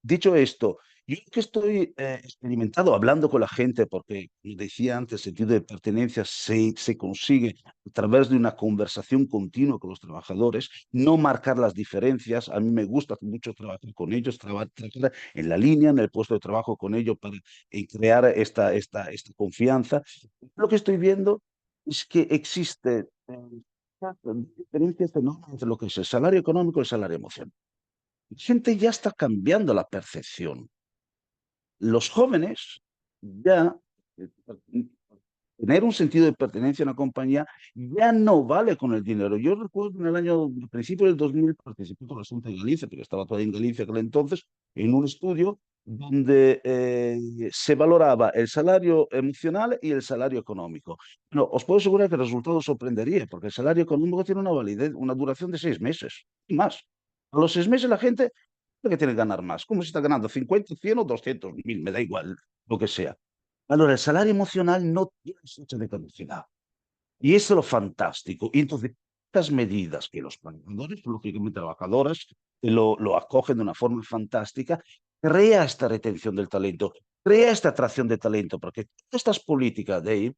Dicho esto, yo que estoy experimentado hablando con la gente, porque, como decía antes, el sentido de pertenencia se consigue a través de una conversación continua con los trabajadores, no marcar las diferencias. A mí me gusta mucho trabajar con ellos, trabajar en la línea, en el puesto de trabajo con ellos para crear esta confianza. Lo que estoy viendo es que existe diferencias enormes entre lo que es el salario económico y el salario emocional. La gente ya está cambiando la percepción. Los jóvenes ya eh, tener un sentido de pertenencia a una compañía ya no vale con el dinero. Yo recuerdo en el año, al principio del 2000, participé con la Junta de Galicia, porque estaba todavía en Galicia aquel entonces, en un estudio donde se valoraba el salario emocional y el salario económico. Bueno, os puedo asegurar que el resultado sorprendería, porque el salario económico tiene una validez, una duración de 6 meses y más. A los 6 meses la gente cree que tiene que ganar más, como si está ganando 50, 100 o 200.000, me da igual lo que sea. Allora, el salario emocional no tiene fecha de caducidad. Y eso es lo fantástico. Y entonces, estas medidas que los trabajadores, lógicamente trabajadoras, lo acogen de una forma fantástica, crea esta retención del talento, crea esta atracción de talento, porque todas estas políticas, Dave,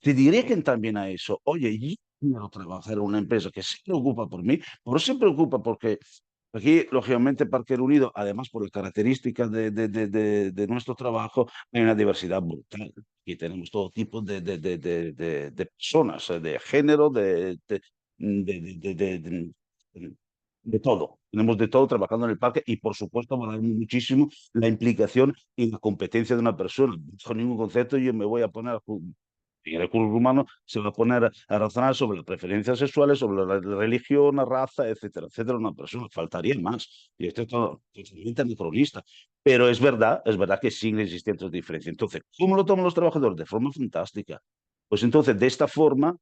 se dirigen también a eso. Oye, yo quiero trabajar en una empresa que se preocupa por mí, pero se preocupa porque aquí, lógicamente, Parque Unido, además por las características de nuestro trabajo, hay una diversidad brutal. Aquí tenemos todo tipo de personas, de género, de todo. Tenemos de todo trabajando en el parque y, por supuesto, valoramos muchísimo la implicación y la competencia de una persona. Bajo ningún concepto yo me voy a poner en el recurso humano se va a poner a razonar sobre las preferencias sexuales, sobre la religión, la raza, etcétera, etcétera. Una persona, faltaría más. Y esto es todo totalmente anacronista. Pero es verdad que siguen existiendo diferencias. Entonces, ¿cómo lo toman los trabajadores? De forma fantástica. Pues entonces, de esta forma,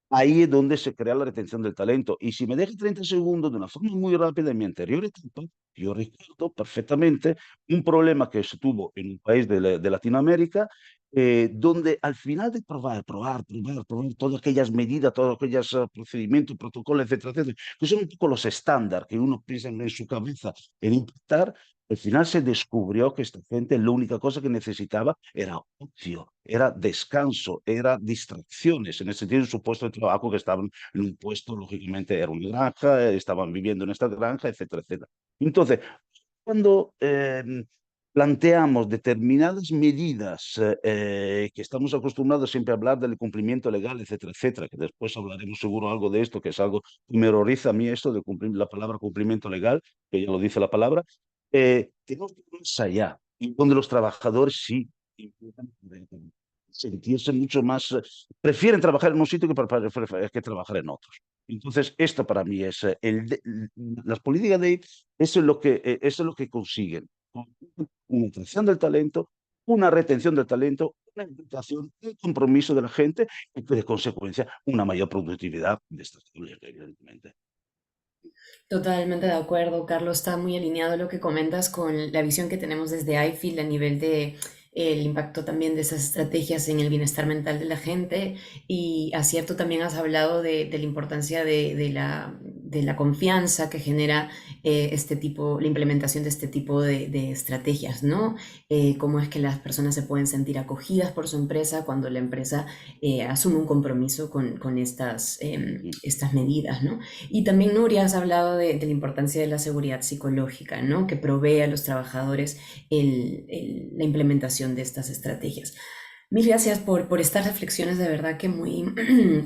ahí es donde se crea la retención del talento. Y si me deja 30 segundos de una forma muy rápida, en mi anterior etapa, yo recuerdo perfectamente un problema que se tuvo en un país de Latinoamérica, donde al final de probar todas aquellas medidas, todos aquellos procedimientos, protocolos, etcétera, etcétera, que son un poco los estándares que uno piensa en su cabeza en impactar, al final se descubrió que esta gente la única cosa que necesitaba era ocio, era descanso, era distracciones, en el sentido de su puesto de trabajo, que estaban en un puesto, lógicamente era una granja, estaban viviendo en esta granja, etcétera, etcétera. Entonces, cuando planteamos determinadas medidas que estamos acostumbrados siempre a hablar del cumplimiento legal, etcétera, etcétera, que después hablaremos seguro algo de esto, que es algo que me horroriza a mí esto de cumplir la palabra cumplimiento legal, que ya lo dice la palabra, tenemos que ir más allá, y donde los trabajadores sí intentan sentirse mucho más, prefieren trabajar en un sitio que trabajar en otros. Entonces, esto para mí es las políticas de eso es lo que consiguen. Una atracción del talento, una retención del talento, una implicación, un compromiso de la gente y, de consecuencia, una mayor productividad de estas evidentemente. Totalmente de acuerdo, Carlos. Está muy alineado lo que comentas con la visión que tenemos desde iField a nivel de el impacto también de esas estrategias en el bienestar mental de la gente y acierto también has hablado de la importancia de la confianza que genera este tipo, la implementación de este tipo de estrategias, ¿no? Cómo es que las personas se pueden sentir acogidas por su empresa cuando la empresa asume un compromiso con estas medidas, ¿no? Y también, Nuria, has hablado de la importancia de la seguridad psicológica, ¿no? Que provee a los trabajadores la implementación de estas estrategias. Mil gracias por estas reflexiones de verdad que muy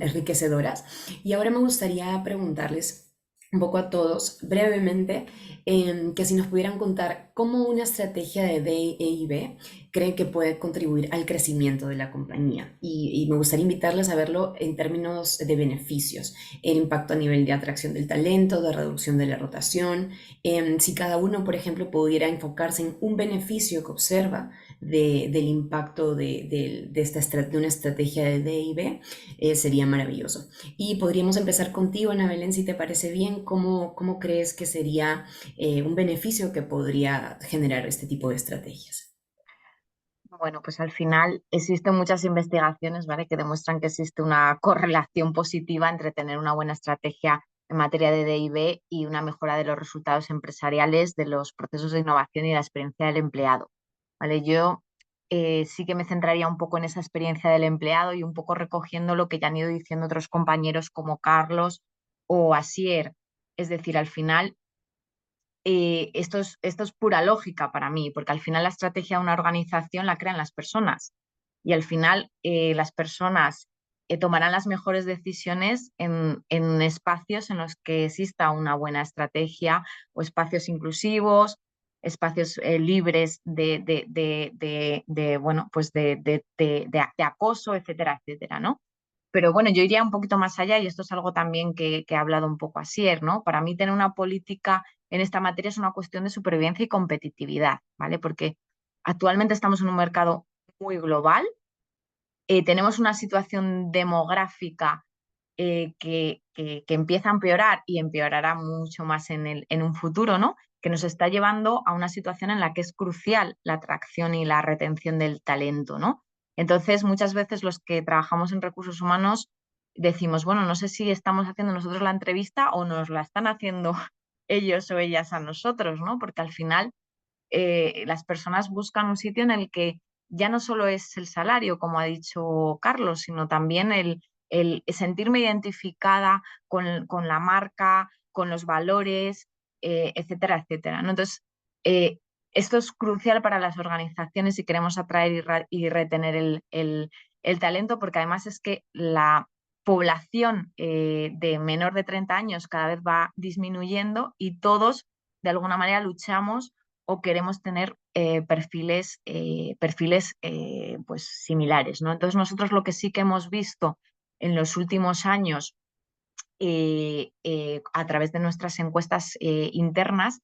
enriquecedoras. Y ahora me gustaría preguntarles un poco a todos brevemente que si nos pudieran contar cómo una estrategia de DEIB creen que puede contribuir al crecimiento de la compañía. Y me gustaría invitarles a verlo en términos de beneficios, el impacto a nivel de atracción del talento, de reducción de la rotación. Si cada uno, por ejemplo, pudiera enfocarse en un beneficio que observa del impacto de una estrategia de D&I, sería maravilloso. Y podríamos empezar contigo, Ana Belén, si te parece bien. ¿Cómo crees que sería un beneficio que podría generar este tipo de estrategias? Bueno, pues al final existen muchas investigaciones, ¿vale?, que demuestran que existe una correlación positiva entre tener una buena estrategia en materia de D&I y una mejora de los resultados empresariales, de los procesos de innovación y la experiencia del empleado, ¿vale? Yo sí que me centraría un poco en esa experiencia del empleado y un poco recogiendo lo que ya han ido diciendo otros compañeros como Carlos o Asier. Es decir, al final esto es pura lógica para mí, porque al final la estrategia de una organización la crean las personas y al final las personas tomarán las mejores decisiones en espacios en los que exista una buena estrategia o espacios inclusivos, espacios libres bueno, pues de acoso, etcétera, etcétera, ¿no? Pero bueno, yo iría un poquito más allá y esto es algo también que ha hablado un poco Asier, ¿no? Para mí tener una política en esta materia es una cuestión de supervivencia y competitividad, ¿vale? Porque actualmente estamos en un mercado muy global, tenemos una situación demográfica que empieza a empeorar y empeorará mucho más en un futuro, ¿no? Que nos está llevando a una situación en la que es crucial la atracción y la retención del talento, ¿no? Entonces, muchas veces los que trabajamos en recursos humanos decimos, bueno, no sé si estamos haciendo nosotros la entrevista o nos la están haciendo ellos o ellas a nosotros, ¿no? Porque al final las personas buscan un sitio en el que ya no solo es el salario, como ha dicho Carlos, sino también el sentirme identificada con la marca, con los valores, etcétera, etcétera, ¿no? Entonces, esto es crucial para las organizaciones si queremos atraer y retener el talento, porque además es que la población de menor de 30 años cada vez va disminuyendo y todos, de alguna manera, luchamos o queremos tener perfiles pues similares, ¿no? Entonces nosotros lo que sí que hemos visto en los últimos años a través de nuestras encuestas internas,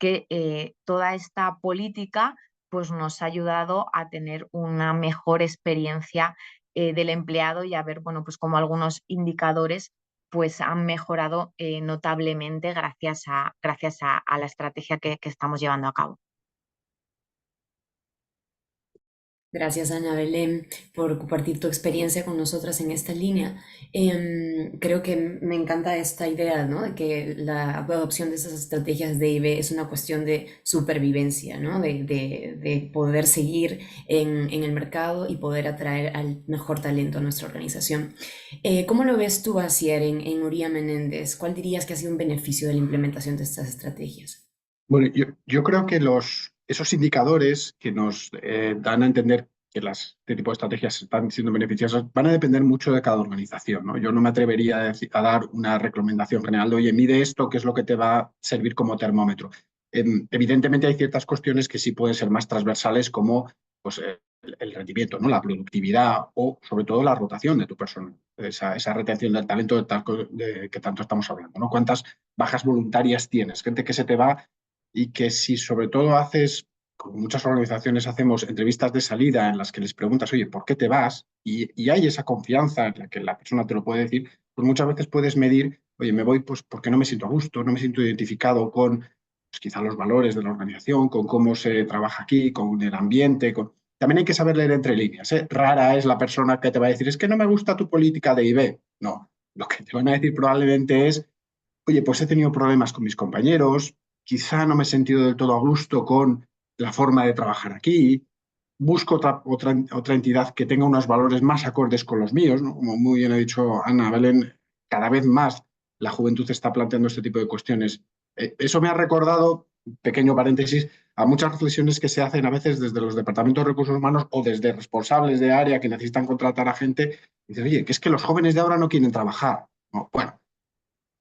que toda esta política pues nos ha ayudado a tener una mejor experiencia del empleado y a ver, bueno, pues como algunos indicadores pues han mejorado notablemente gracias a la estrategia que estamos llevando a cabo. Gracias, Ana Belén, por compartir tu experiencia con nosotras en esta línea. Creo que me encanta esta idea, ¿no? De que la adopción de esas estrategias de IB es una cuestión de supervivencia, ¿no? De poder seguir en el mercado y poder atraer al mejor talento a nuestra organización. ¿Cómo lo ves tú, Asier, en Uría Menéndez? ¿Cuál dirías que ha sido un beneficio de la implementación de estas estrategias? Bueno, yo creo que esos indicadores que nos dan a entender que este tipo de estrategias están siendo beneficiosas van a depender mucho de cada organización, ¿no? Yo no me atrevería a dar una recomendación general de, oye, mide esto, que es lo que te va a servir como termómetro. Evidentemente hay ciertas cuestiones que sí pueden ser más transversales, como pues, el rendimiento, ¿no? La productividad o, sobre todo, la rotación de tu personal, esa retención del talento que tanto estamos hablando, ¿no? ¿Cuántas bajas voluntarias tienes? Gente que se te va y que si sobre todo haces, como muchas organizaciones hacemos, entrevistas de salida en las que les preguntas, oye, ¿por qué te vas? Y hay esa confianza en la que la persona te lo puede decir, pues muchas veces puedes medir, oye, me voy pues porque no me siento a gusto, no me siento identificado con pues, quizá los valores de la organización, con cómo se trabaja aquí, con el ambiente, También hay que saber leer entre líneas, ¿eh? Rara es la persona que te va a decir, es que no me gusta tu política de IB. No, lo que te van a decir probablemente es, oye, pues he tenido problemas con mis compañeros, quizá no me he sentido del todo a gusto con la forma de trabajar aquí, busco otra entidad que tenga unos valores más acordes con los míos, ¿no? Como muy bien ha dicho Ana Belén, cada vez más la juventud está planteando este tipo de cuestiones. Eso me ha recordado, pequeño paréntesis, a muchas reflexiones que se hacen a veces desde los departamentos de recursos humanos o desde responsables de área que necesitan contratar a gente. Y dicen, oye, que es que los jóvenes de ahora no quieren trabajar. No, bueno,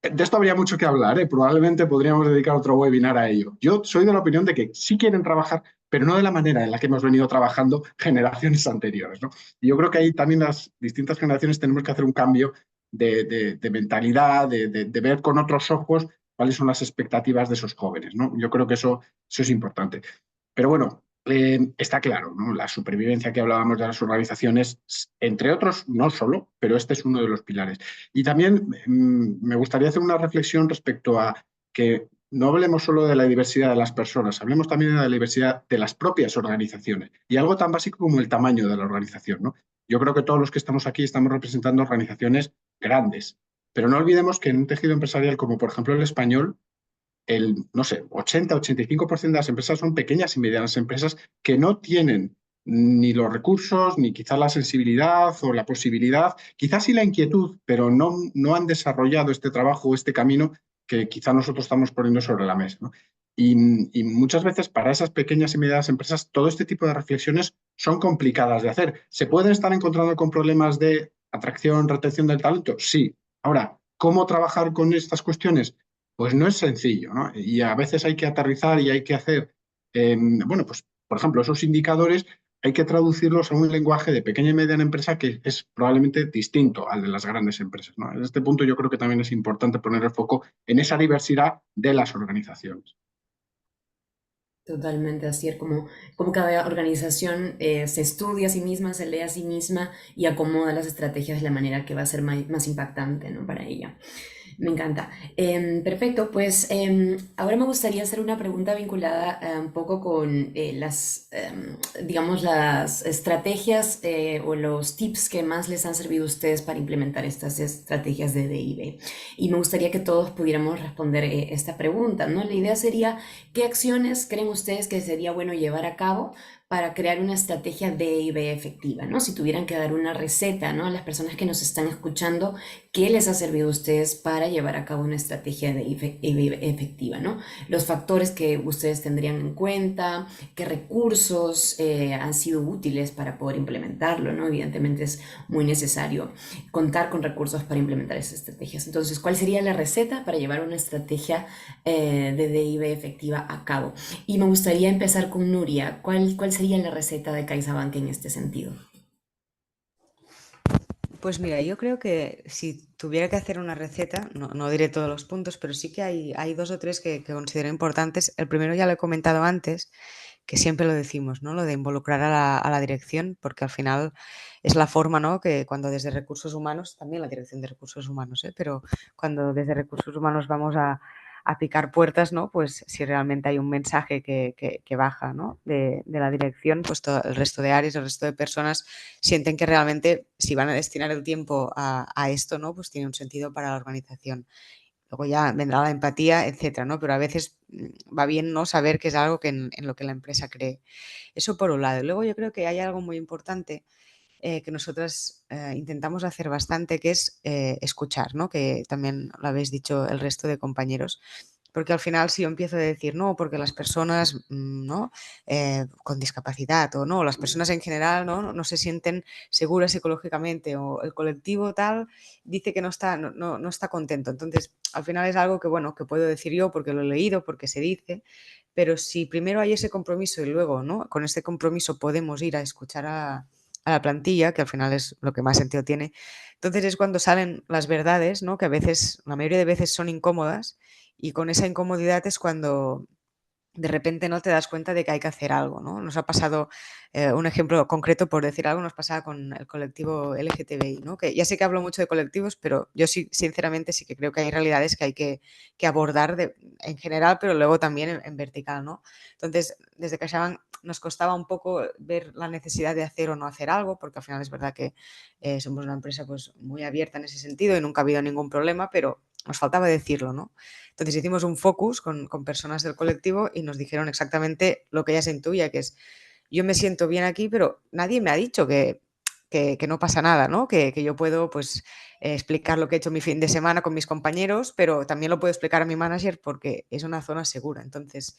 de esto habría mucho que hablar, ¿eh? Probablemente podríamos dedicar otro webinar a ello. Yo soy de la opinión de que sí quieren trabajar, pero no de la manera en la que hemos venido trabajando generaciones anteriores, ¿no? Y yo creo que ahí también las distintas generaciones tenemos que hacer un cambio de mentalidad, de ver con otros ojos cuáles son las expectativas de esos jóvenes, ¿no? Yo creo que eso es importante. Pero bueno, está claro, ¿no? La supervivencia que hablábamos de las organizaciones, entre otros, no solo, pero este es uno de los pilares. Y también me gustaría hacer una reflexión respecto a que no hablemos solo de la diversidad de las personas, hablemos también de la diversidad de las propias organizaciones y algo tan básico como el tamaño de la organización, ¿no? Yo creo que todos los que estamos aquí estamos representando organizaciones grandes, pero no olvidemos que en un tejido empresarial como por ejemplo el español, no sé, 80-85% de las empresas son pequeñas y medianas empresas que no tienen ni los recursos, ni quizás la sensibilidad o la posibilidad, quizás sí la inquietud, pero no han desarrollado este trabajo, este camino que quizás nosotros estamos poniendo sobre la mesa, ¿no? Y muchas veces para esas pequeñas y medianas empresas todo este tipo de reflexiones son complicadas de hacer. ¿Se pueden estar encontrando con problemas de atracción, retención del talento? Sí. Ahora, ¿cómo trabajar con estas cuestiones? Pues no es sencillo, ¿no? Y a veces hay que aterrizar y hay que hacer, bueno, pues por ejemplo, esos indicadores hay que traducirlos a un lenguaje de pequeña y mediana empresa que es probablemente distinto al de las grandes empresas, ¿no? En este punto yo creo que también es importante poner el foco en esa diversidad de las organizaciones. Totalmente, así es como cada organización se estudia a sí misma, se lee a sí misma y acomoda las estrategias de la manera que va a ser más impactante, ¿no? Para ella. Me encanta. Perfecto, pues ahora me gustaría hacer una pregunta vinculada un poco con digamos, las estrategias o los tips que más les han servido a ustedes para implementar estas estrategias de DIB. Y me gustaría que todos pudiéramos responder esta pregunta, ¿no? La idea sería, ¿qué acciones creen ustedes que sería bueno llevar a cabo para crear una estrategia DIB efectiva, ¿no? Si tuvieran que dar una receta, ¿no? A las personas que nos están escuchando, ¿qué les ha servido a ustedes para llevar a cabo una estrategia DIB efectiva, ¿no? Los factores que ustedes tendrían en cuenta, qué recursos han sido útiles para poder implementarlo, ¿no? Evidentemente es muy necesario contar con recursos para implementar esas estrategias. Entonces, ¿cuál sería la receta para llevar una estrategia de DIB efectiva a cabo? Y me gustaría empezar con Nuria. ¿Cuál sería la receta de CaixaBank en este sentido? Pues mira, yo creo que si tuviera que hacer una receta, no diré todos los puntos, pero sí que hay dos o tres que considero importantes. El primero ya lo he comentado antes, que siempre lo decimos, ¿no? Lo de involucrar a la dirección, porque al final es la forma, ¿no? Que cuando desde recursos humanos, también la dirección de recursos humanos, pero cuando desde recursos humanos vamos a picar puertas, ¿no? Pues si realmente hay un mensaje que baja, ¿no? De la dirección, pues todo el resto de áreas, el resto de personas sienten que realmente si van a destinar el tiempo a esto, ¿no? Pues tiene un sentido para la organización. Luego ya vendrá la empatía, etcétera, ¿no? Pero a veces va bien, ¿no? Saber que es algo que en lo que la empresa cree. Eso por un lado. Luego yo creo que hay algo muy importante que nosotras intentamos hacer bastante, que es escuchar, ¿no? Que también lo habéis dicho el resto de compañeros. Porque al final si yo empiezo a decir, no, porque las personas ¿no? Con discapacidad o no, las personas en general no se sienten seguras psicológicamente o el colectivo tal dice que no está contento. Entonces, al final es algo que, bueno, que puedo decir yo porque lo he leído, porque se dice, pero si primero hay ese compromiso y luego, ¿no? Con ese compromiso podemos ir a escuchar a la plantilla, que al final es lo que más sentido tiene, entonces es cuando salen las verdades, ¿no? Que a veces, la mayoría de veces son incómodas y con esa incomodidad es cuando de repente no te das cuenta de que hay que hacer algo, ¿no? Nos ha pasado un ejemplo concreto, por decir algo, nos pasaba con el colectivo LGTBI, ¿no? Que ya sé que hablo mucho de colectivos, pero yo sí, sinceramente sí que creo que hay realidades que hay que abordar en general, pero luego también en vertical, ¿no? Entonces, desde CaixaBank nos costaba un poco ver la necesidad de hacer o no hacer algo, porque al final es verdad que somos una empresa pues, muy abierta en ese sentido y nunca ha habido ningún problema, pero nos faltaba decirlo, ¿no? Entonces hicimos un focus con personas del colectivo y nos dijeron exactamente lo que ya se intuía, que es, yo me siento bien aquí, pero nadie me ha dicho que no pasa nada, ¿no? Que yo puedo pues explicar lo que he hecho mi fin de semana con mis compañeros, pero también lo puedo explicar a mi manager porque es una zona segura. Entonces,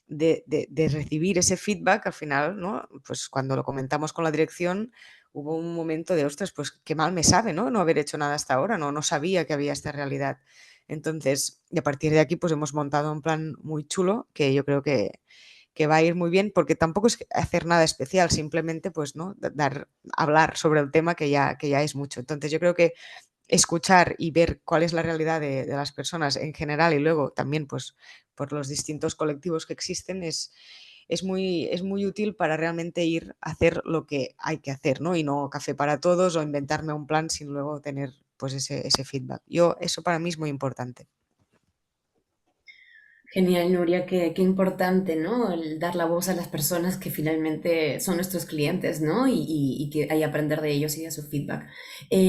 de recibir ese feedback al final, ¿no? Pues cuando lo comentamos con la dirección, hubo un momento de, ostras, pues qué mal me sabe, ¿no? No haber hecho nada hasta ahora, no sabía que había esta realidad. Entonces, y a partir de aquí, pues hemos montado un plan muy chulo que yo creo que que va a ir muy bien, porque tampoco es hacer nada especial, simplemente pues, ¿no? Hablar sobre el tema que ya es mucho. Entonces yo creo que escuchar y ver cuál es la realidad de las personas en general y luego también pues por los distintos colectivos que existen es muy útil para realmente ir a hacer lo que hay que hacer, ¿no? Y no café para todos o inventarme un plan sin luego tener pues ese feedback. Eso para mí es muy importante. Genial, Nuria, qué importante, ¿no? El dar la voz a las personas que finalmente son nuestros clientes, ¿no? Y que hay aprender de ellos y de su feedback.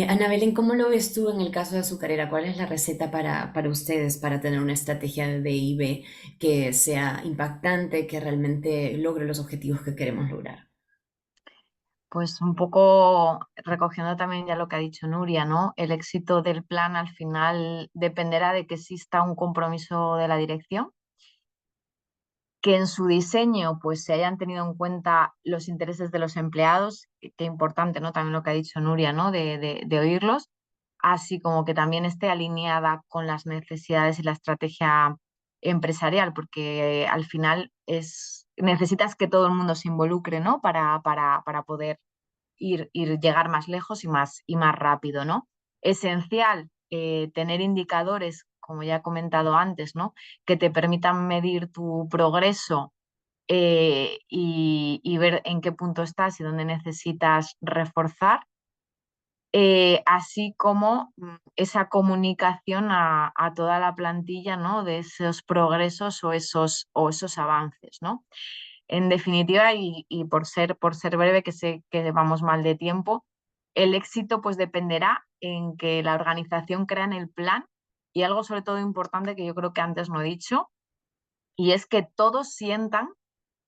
Ana Belén, ¿cómo lo ves tú en el caso de Azucarera? ¿Cuál es la receta para ustedes para tener una estrategia de I+B que sea impactante, que realmente logre los objetivos que queremos lograr? Pues un poco recogiendo también ya lo que ha dicho Nuria, ¿no? El éxito del plan al final dependerá de que exista un compromiso de la dirección, que en su diseño pues se hayan tenido en cuenta los intereses de los empleados, qué importante, ¿no? También lo que ha dicho Nuria, ¿no? De oírlos, así como que también esté alineada con las necesidades y la estrategia empresarial, porque al final necesitas que todo el mundo se involucre, ¿no? Para poder llegar más lejos y más rápido, ¿no? Esencial tener indicadores, como ya he comentado antes, ¿no? Que te permitan medir tu progreso y ver en qué punto estás y dónde necesitas reforzar, así como esa comunicación a toda la plantilla, ¿no? De esos progresos o esos avances, ¿no? En definitiva, y por ser breve, que sé que vamos mal de tiempo, el éxito pues dependerá en que la organización crea en el plan y algo sobre todo importante que yo creo que antes no he dicho, y es que todos sientan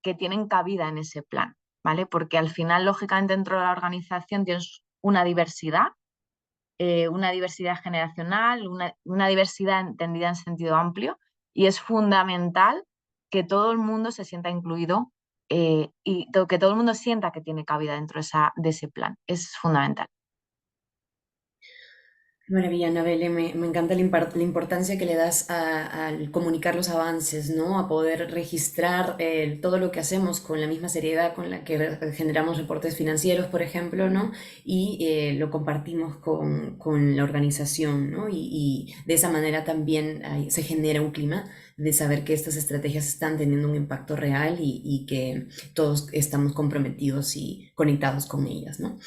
que tienen cabida en ese plan, ¿vale? Porque al final, lógicamente, dentro de la organización tienes una diversidad generacional, una diversidad entendida en sentido amplio, y es fundamental que todo el mundo se sienta incluido y que todo el mundo sienta que tiene cabida dentro de ese plan. Es fundamental. Maravilla, Anabel, me encanta la importancia que le das al comunicar los avances, ¿no? A poder registrar todo lo que hacemos con la misma seriedad con la que generamos reportes financieros, por ejemplo, ¿no? Y lo compartimos con la organización, ¿no? Y de esa manera también se genera un clima de saber que estas estrategias están teniendo un impacto real y que todos estamos comprometidos y conectados con ellas, ¿no?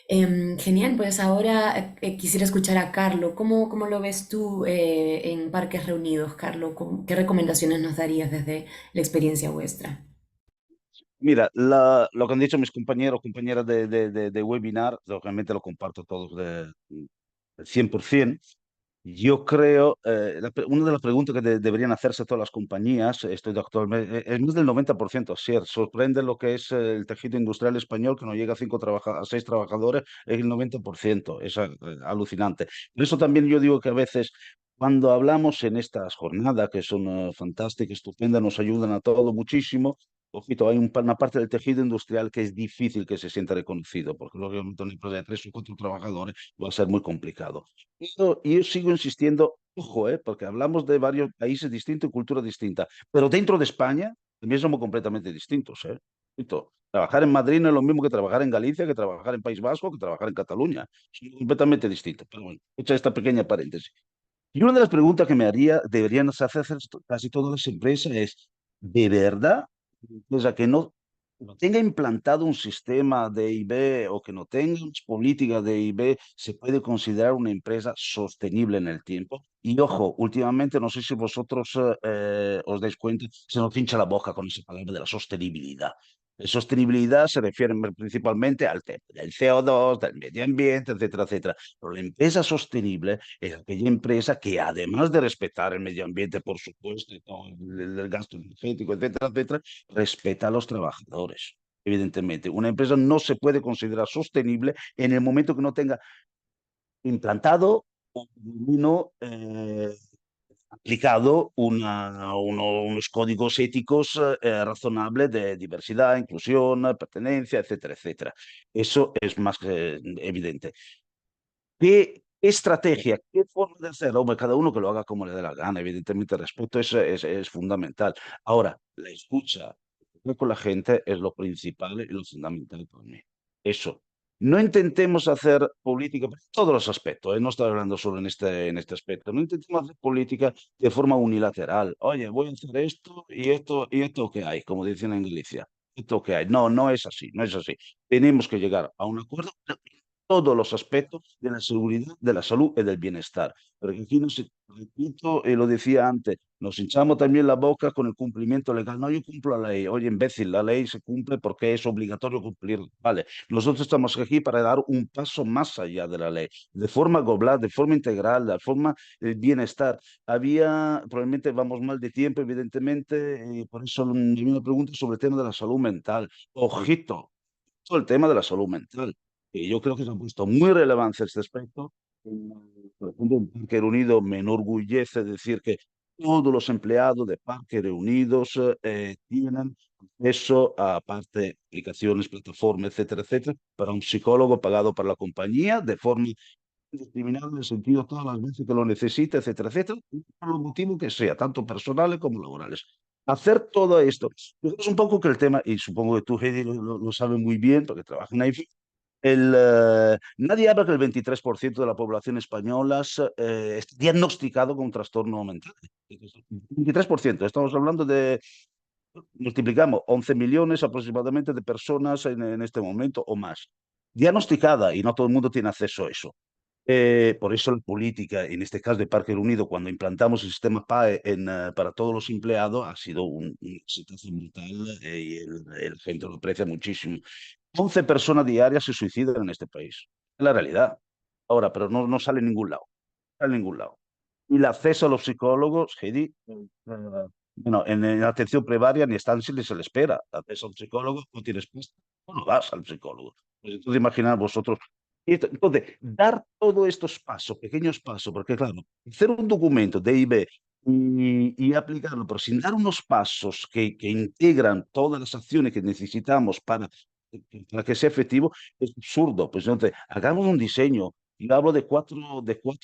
Genial, pues ahora quisiera escuchar a Carlo. ¿Cómo lo ves tú en Parques Reunidos, Carlo? ¿Qué recomendaciones nos darías desde la experiencia vuestra? Mira, lo que han dicho mis compañeros, compañeras de webinar, realmente lo comparto todos del 100%. Yo creo, una de las preguntas que deberían hacerse todas las compañías, estoy de actualmente, es más del 90%, sí, sorprende lo que es el tejido industrial español, que no llega a 6 trabajadores, es el 90%, es alucinante. Por eso también yo digo que a veces, cuando hablamos en estas jornadas, que son fantásticas, estupendas, nos ayudan a todo muchísimo. Ojito, hay una parte del tejido industrial que es difícil que se sienta reconocido, porque lógicamente una empresa de 3 o 4 trabajadores va a ser muy complicado. Y yo sigo insistiendo, ojo, porque hablamos de varios países distintos y cultura distinta, pero dentro de España también somos completamente distintos, ¿eh? Trabajar en Madrid no es lo mismo que trabajar en Galicia, que trabajar en País Vasco, que trabajar en Cataluña. Son completamente distintos. Pero bueno, hecha esta pequeña paréntesis. Y una de las preguntas que deberían hacer casi todas las empresas es, ¿de verdad? O sea, que no tenga implantado un sistema de I+B o que no tenga unas políticas de I+B, se puede considerar una empresa sostenible en el tiempo. Y ojo, últimamente, no sé si vosotros os dais cuenta, se nos hincha la boca con esa palabra de la sostenibilidad. La sostenibilidad se refiere principalmente al tema del CO2, del medio ambiente, etcétera, etcétera. Pero la empresa sostenible es aquella empresa que, además de respetar el medio ambiente, por supuesto, y todo el gasto energético, etcétera, etcétera, respeta a los trabajadores. Evidentemente, una empresa no se puede considerar sostenible en el momento que no tenga implantado o no aplicado unos códigos éticos razonables de diversidad, inclusión, pertenencia, etcétera, etcétera. Eso es más que evidente. ¿Qué estrategia, qué forma de hacerlo? Hombre, cada uno que lo haga como le dé la gana, evidentemente el respeto es fundamental. Ahora, la escucha, con la gente es lo principal y lo fundamental para mí. Eso. No intentemos hacer política en todos los aspectos, no estoy hablando solo en este aspecto, no intentemos hacer política de forma unilateral. Oye, voy a hacer esto y esto que hay, como dicen en Galicia. Esto que hay. No, no es así, no es así. Tenemos que llegar a un acuerdo en todos los aspectos de la seguridad, de la salud y del bienestar. Porque aquí no se, repito, lo decía antes, nos hinchamos también la boca con el cumplimiento legal. No, yo cumplo la ley. Oye, imbécil, la ley se cumple porque es obligatorio cumplir. Vale, nosotros estamos aquí para dar un paso más allá de la ley, de forma global, de forma integral, de forma bienestar. Probablemente vamos mal de tiempo, evidentemente, y por eso me viene una pregunta sobre el tema de la salud mental. Ojito, todo el tema de la salud mental. Y yo creo que se ha puesto muy relevancia este aspecto. Por ejemplo, en Parque Unido me enorgullece decir que todos los empleados de Parque Reunidos tienen acceso a parte aplicaciones, plataformas, etcétera, etcétera, para un psicólogo pagado por la compañía de forma indiscriminada en el sentido todas las veces que lo necesite, etcétera, etcétera, por los motivos que sea, tanto personales como laborales. Hacer todo esto. Es un poco que el tema, y supongo que tú, Heidi, lo sabes muy bien, porque trabajas en AIFI, nadie habla que el 23% de la población española es diagnosticado con un trastorno mental. 23%, estamos hablando de, multiplicamos 11 millones aproximadamente de personas en este momento o más. Diagnosticada, y no todo el mundo tiene acceso a eso. Por eso la política, en este caso de Parque Unido, cuando implantamos el sistema PAE para todos los empleados, ha sido un éxito brutal y el gente lo aprecia muchísimo. 11 personas diarias se suicidan en este país. Es la realidad. Ahora, pero no sale en ningún lado. No sale en ningún lado. Y el acceso a los psicólogos, Heidi, bueno, en atención primaria ni están si se le espera. Acceso a un psicólogo, no tienes pasta, no vas al psicólogo. Pues entonces imaginad vosotros. Entonces, dar todos estos pasos, pequeños pasos, porque claro, hacer un documento de IB y aplicarlo, pero sin dar unos pasos que integran todas las acciones que necesitamos para que sea efectivo, es absurdo. Pues entonces, hagamos un diseño. Yo hablo de cuatro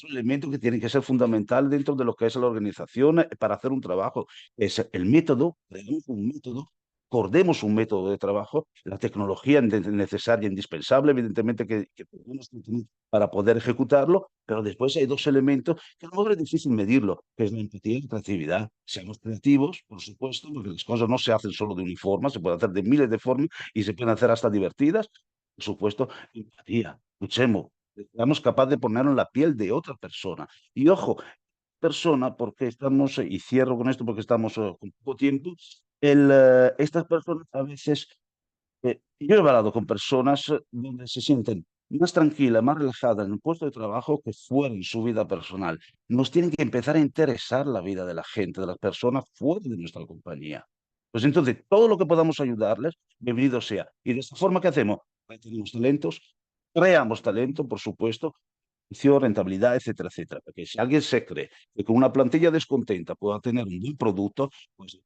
elementos que tienen que ser fundamentales dentro de lo que es la organización para hacer un trabajo. Es el método, creemos un método, acordemos un método de trabajo, la tecnología necesaria, indispensable, evidentemente, que tenemos que tener para poder ejecutarlo, pero después hay dos elementos que a lo mejor es difícil medirlo, que es la empatía y la creatividad. Seamos creativos, por supuesto, porque las cosas no se hacen solo de una forma, se pueden hacer de miles de formas y se pueden hacer hasta divertidas. Por supuesto, empatía. Luchemos, seamos capaces de ponernos en la piel de otra persona. Y ojo, persona, porque estamos, y cierro con esto porque estamos con poco tiempo, estas personas a veces, yo he hablado con personas donde se sienten más tranquilas, más relajadas en el puesto de trabajo que fuera en su vida personal. Nos tienen que empezar a interesar la vida de la gente, de las personas fuera de nuestra compañía. Pues entonces, todo lo que podamos ayudarles, bienvenido sea. Y de esta forma, ¿qué hacemos? Ahí tenemos talentos, creamos talento, por supuesto, rentabilidad, etcétera, etcétera. Porque si alguien se cree que con una plantilla descontenta pueda tener un buen producto, pues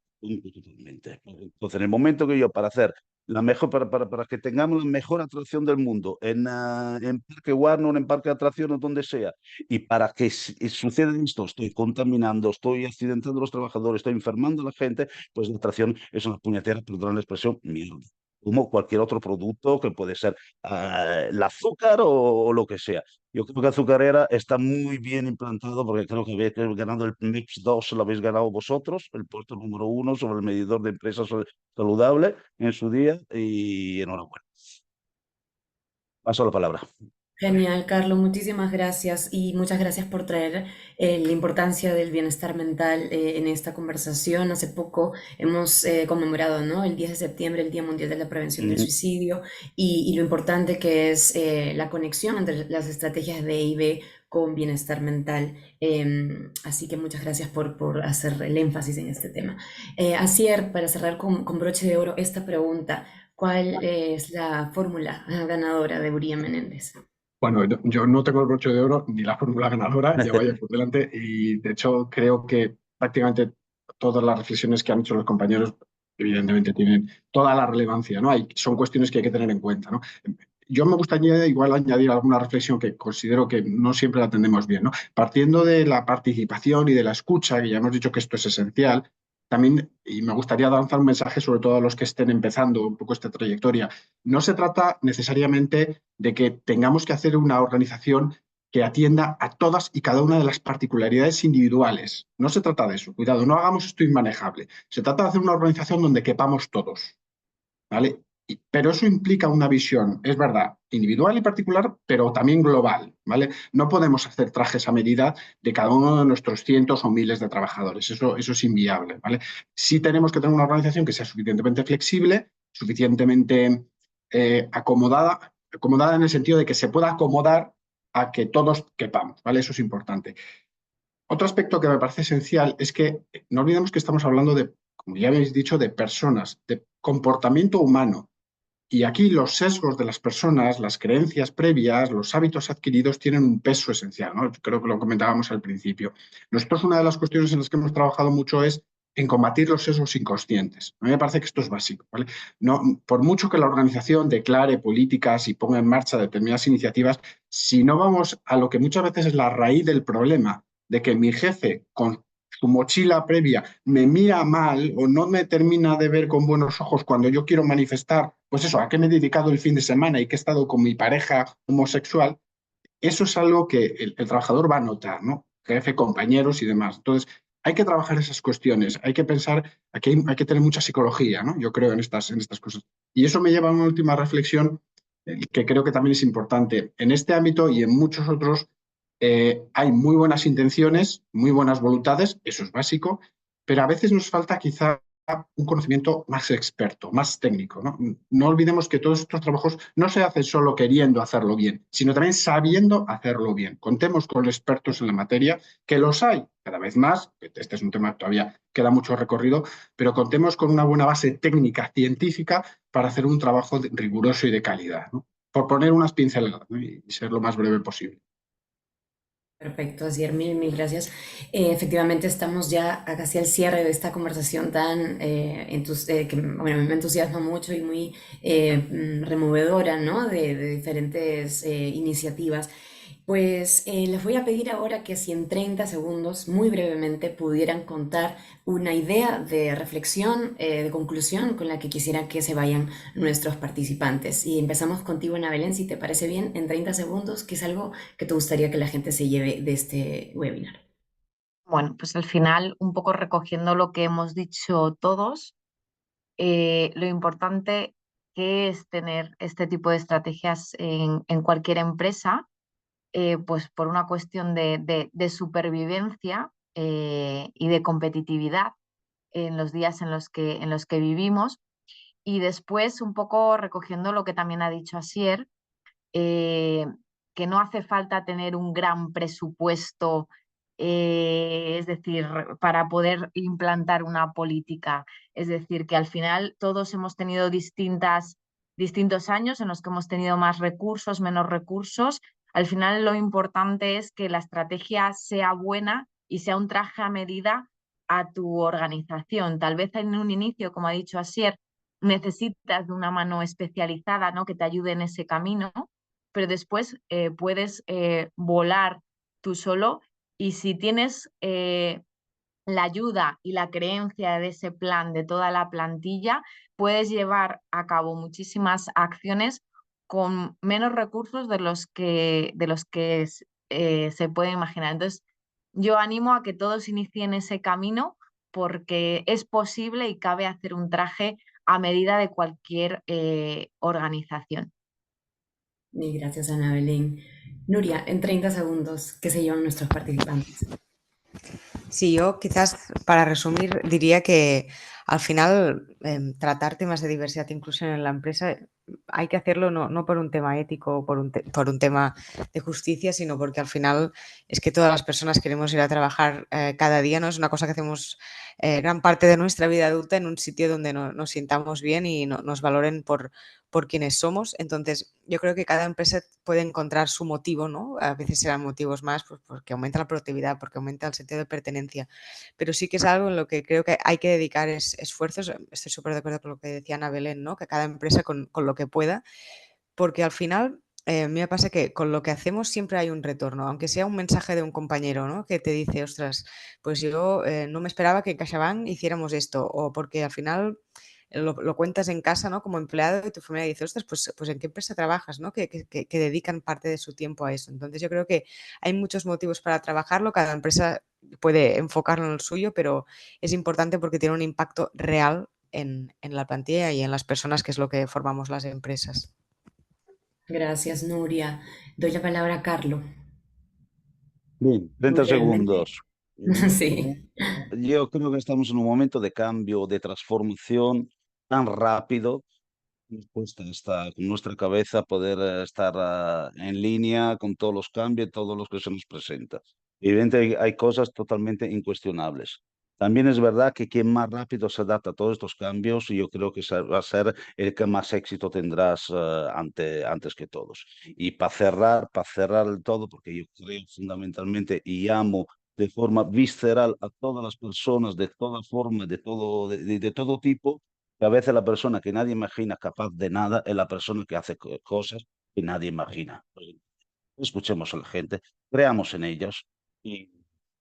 totalmente. Entonces, en el momento que yo para hacer la mejor, para que tengamos la mejor atracción del mundo en Parque Warner, en Parque de Atracciones, donde sea, y para que suceda esto, estoy contaminando, estoy accidentando a los trabajadores, estoy enfermando a la gente, pues la atracción es una puñetera, perdón la expresión, mierda. Como cualquier otro producto que puede ser el azúcar o lo que sea. Yo creo que Azucarera está muy bien implantado porque creo que habéis ganado el MIPS 2, lo habéis ganado vosotros, el puesto número 1 sobre el medidor de empresas saludable en su día y enhorabuena. Paso la palabra. Genial, Carlos, muchísimas gracias y muchas gracias por traer la importancia del bienestar mental en esta conversación. Hace poco hemos conmemorado, ¿no? El 10 de septiembre, el Día Mundial de la Prevención del Suicidio y lo importante que es la conexión entre las estrategias de EIB con bienestar mental. Así que muchas gracias por hacer el énfasis en este tema. Asier, para cerrar con broche de oro esta pregunta, ¿cuál es la fórmula ganadora de Uría Menéndez? Bueno, yo no tengo el broche de oro ni la fórmula ganadora, ya vaya por delante, y de hecho creo que prácticamente todas las reflexiones que han hecho los compañeros evidentemente tienen toda la relevancia, ¿no? Son cuestiones que hay que tener en cuenta, ¿no? Yo me gustaría igual añadir alguna reflexión que considero que no siempre la atendemos bien, ¿no? Partiendo de la participación y de la escucha, que ya hemos dicho que esto es esencial, también, y me gustaría lanzar un mensaje sobre todo a los que estén empezando un poco esta trayectoria, no se trata necesariamente de que tengamos que hacer una organización que atienda a todas y cada una de las particularidades individuales. No se trata de eso, cuidado, no hagamos esto inmanejable. Se trata de hacer una organización donde quepamos todos, ¿vale? Pero eso implica una visión, es verdad, individual y particular, pero también global, ¿vale? No podemos hacer trajes a medida de cada uno de nuestros cientos o miles de trabajadores, eso es inviable, ¿vale? Sí tenemos que tener una organización que sea suficientemente flexible, suficientemente acomodada en el sentido de que se pueda acomodar a que todos quepamos, ¿vale? Eso es importante. Otro aspecto que me parece esencial es que no olvidemos que estamos hablando de, como ya habéis dicho, de personas, de comportamiento humano. Y aquí los sesgos de las personas, las creencias previas, los hábitos adquiridos tienen un peso esencial, ¿no? Creo que lo comentábamos al principio. Nosotros una de las cuestiones en las que hemos trabajado mucho es en combatir los sesgos inconscientes. A mí me parece que esto es básico, ¿vale? No, por mucho que la organización declare políticas y ponga en marcha determinadas iniciativas, si no vamos a lo que muchas veces es la raíz del problema, de que mi jefe con su mochila previa me mira mal o no me termina de ver con buenos ojos cuando yo quiero manifestar, pues eso, a qué me he dedicado el fin de semana y que he estado con mi pareja homosexual, eso es algo que el trabajador va a notar, ¿no? Jefe, compañeros y demás. Entonces, hay que trabajar esas cuestiones, hay que pensar, aquí hay que tener mucha psicología, ¿no? Yo creo en estas cosas. Y eso me lleva a una última reflexión que creo que también es importante. En este ámbito y en muchos otros hay muy buenas intenciones, muy buenas voluntades, eso es básico, pero a veces nos falta quizá un conocimiento más experto, más técnico, ¿no? No olvidemos que todos estos trabajos no se hacen solo queriendo hacerlo bien, sino también sabiendo hacerlo bien. Contemos con expertos en la materia, que los hay cada vez más, este es un tema que todavía queda mucho recorrido, pero contemos con una buena base técnica, científica, para hacer un trabajo riguroso y de calidad, ¿no? Por poner unas pinceladas, ¿no? Y ser lo más breve posible. Perfecto, Asier, mil gracias. Efectivamente, estamos ya a casi al cierre de esta conversación tan que bueno, me entusiasma mucho y muy removedora, ¿no? De diferentes iniciativas. Pues les voy a pedir ahora que si en 30 segundos, muy brevemente, pudieran contar una idea de reflexión, de conclusión con la que quisiera que se vayan nuestros participantes. Y empezamos contigo, Ana Belén, si te parece bien, en 30 segundos, ¿qué es algo que te gustaría que la gente se lleve de este webinar? Bueno, pues al final, un poco recogiendo lo que hemos dicho todos, lo importante que es tener este tipo de estrategias en cualquier empresa, pues por una cuestión de supervivencia y de competitividad en los días en los que vivimos. Y después, un poco recogiendo lo que también ha dicho Asier, eh, que no hace falta tener un gran presupuesto, es decir, para poder implantar una política. Es decir, que al final todos hemos tenido distintos años en los que hemos tenido más recursos, menos recursos. Al final lo importante es que la estrategia sea buena y sea un traje a medida a tu organización. Tal vez en un inicio, como ha dicho Asier, necesitas de una mano especializada, ¿no? Que te ayude en ese camino, pero después puedes volar tú solo y si tienes la ayuda y la creencia de ese plan de toda la plantilla, puedes llevar a cabo muchísimas acciones con menos recursos de los que se puede imaginar. Entonces, yo animo a que todos inicien ese camino porque es posible y cabe hacer un traje a medida de cualquier organización. Mil gracias, Ana Belén. Nuria, en 30 segundos, ¿qué se llevan nuestros participantes? Sí, yo quizás para resumir diría que al final tratar temas de diversidad e inclusión en la empresa hay que hacerlo no por un tema ético o por un tema de justicia, sino porque al final es que todas las personas queremos ir a trabajar cada día, ¿no? Es una cosa que hacemos gran parte de nuestra vida adulta en un sitio donde nos sintamos bien y nos valoren por quienes somos. Entonces, yo creo que cada empresa puede encontrar su motivo, ¿no? A veces serán motivos más pues, porque aumenta la productividad, porque aumenta el sentido de pertenencia, pero sí que es algo en lo que creo que hay que dedicar esfuerzos. Estoy súper de acuerdo con lo que decía Ana Belén, ¿no? Que cada empresa con lo que pueda, porque al final a mí me pasa que con lo que hacemos siempre hay un retorno, aunque sea un mensaje de un compañero, ¿no? Que te dice, ostras, pues yo no me esperaba que en CaixaBank hiciéramos esto, o porque al final lo cuentas en casa, ¿no? Como empleado y tu familia dice, ostras, pues ¿en qué empresa trabajas, ¿no? Que dedican parte de su tiempo a eso. Entonces yo creo que hay muchos motivos para trabajarlo, cada empresa puede enfocarlo en el suyo, pero es importante porque tiene un impacto real en la plantilla y en las personas, que es lo que formamos las empresas. Gracias, Nuria. Doy la palabra a Carlo. Bien, Muy 30 brevemente. segundos. Sí. Yo creo que estamos en un momento de cambio, de transformación tan rápido. Nos cuesta con nuestra cabeza poder estar en línea con todos los cambios, todos los que se nos presentan. Evidentemente hay cosas totalmente incuestionables. También es verdad que quien más rápido se adapta a todos estos cambios, yo creo que va a ser el que más éxito tendrás antes que todos. Y para cerrar el todo, porque yo creo fundamentalmente y amo de forma visceral a todas las personas, de toda forma, de todo tipo, que a veces la persona que nadie imagina capaz de nada es la persona que hace cosas que nadie imagina. Pues, escuchemos a la gente, creamos en ellas y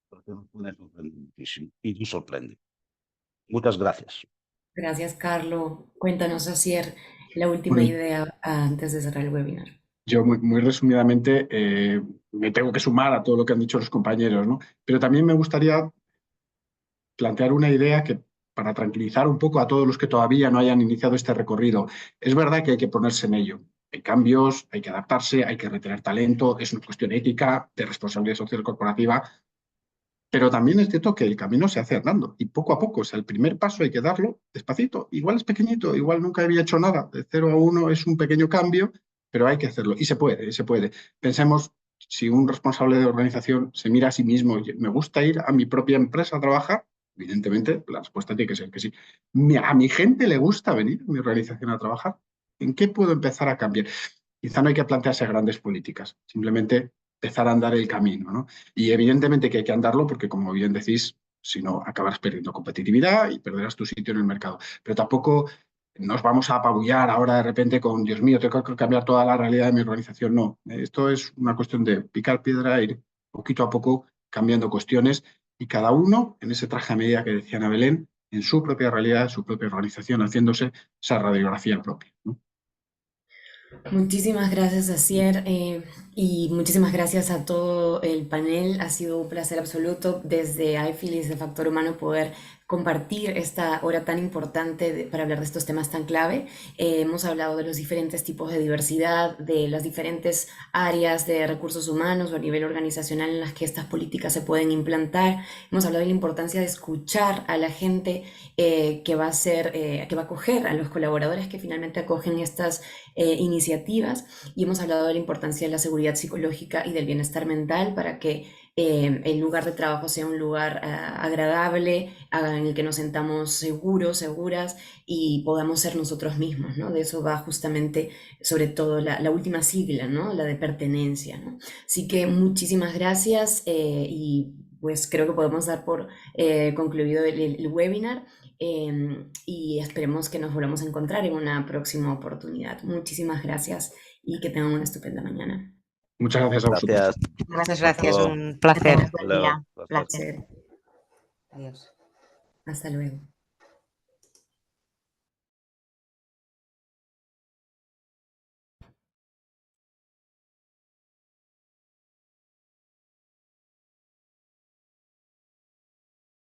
porque nos pueden sorprender muchísimo y nos sorprende. Muchas gracias. Gracias, Carlo. Cuéntanos, Asier, la última Bueno, idea antes de cerrar el webinar. yo muy resumidamente me tengo que sumar a todo lo que han dicho los compañeros, ¿no? Pero también me gustaría plantear una idea que para tranquilizar un poco a todos los que todavía no hayan iniciado este recorrido. Es verdad que hay que ponerse en ello. Hay cambios, hay que adaptarse, hay que retener talento, es una cuestión ética, de responsabilidad social corporativa, pero también es cierto que el camino se hace andando y poco a poco. O sea, el primer paso hay que darlo despacito. Igual es pequeñito, igual nunca había hecho nada. De 0 a 1 es un pequeño cambio, pero hay que hacerlo. Y se puede, se puede. Pensemos, si un responsable de organización se mira a sí mismo, y me gusta ir a mi propia empresa a trabajar, evidentemente la respuesta tiene que ser que sí. A mi gente le gusta venir a mi organización a trabajar. ¿En qué puedo empezar a cambiar? Quizá no hay que plantearse grandes políticas, simplemente empezar a andar el camino, ¿no? Y evidentemente que hay que andarlo porque, como bien decís, si no, acabarás perdiendo competitividad y perderás tu sitio en el mercado. Pero tampoco nos vamos a apabullar ahora de repente con, Dios mío, tengo que cambiar toda la realidad de mi organización. No, esto es una cuestión de picar piedra, ir poquito a poco cambiando cuestiones y cada uno en ese traje a medida que decía Ana Belén, en su propia realidad, en su propia organización, haciéndose esa radiografía propia, ¿no? Muchísimas gracias, Asier, y muchísimas gracias a todo el panel. Ha sido un placer absoluto desde iFeel y desde Factor Humano poder compartir esta hora tan importante para hablar de estos temas tan clave. Hemos hablado de los diferentes tipos de diversidad, de las diferentes áreas de recursos humanos o a nivel organizacional en las que estas políticas se pueden implantar. Hemos hablado de la importancia de escuchar a la gente que va a acoger a los colaboradores que finalmente acogen estas iniciativas, y hemos hablado de la importancia de la seguridad psicológica y del bienestar mental para que el lugar de trabajo sea un lugar agradable, en el que nos sentamos seguros, seguras y podamos ser nosotros mismos, ¿no? De eso va justamente, sobre todo, la última sigla, ¿no? La de pertenencia, ¿no? Así que muchísimas gracias y pues creo que podemos dar por concluido el webinar. Y esperemos que nos volvamos a encontrar en una próxima oportunidad. Muchísimas gracias y que tengan una estupenda mañana. Muchas gracias a vosotros. Gracias. Muchas Gracias, Luego. un Que placer. tengas buen día. Luego. Placer. Adiós. Hasta luego.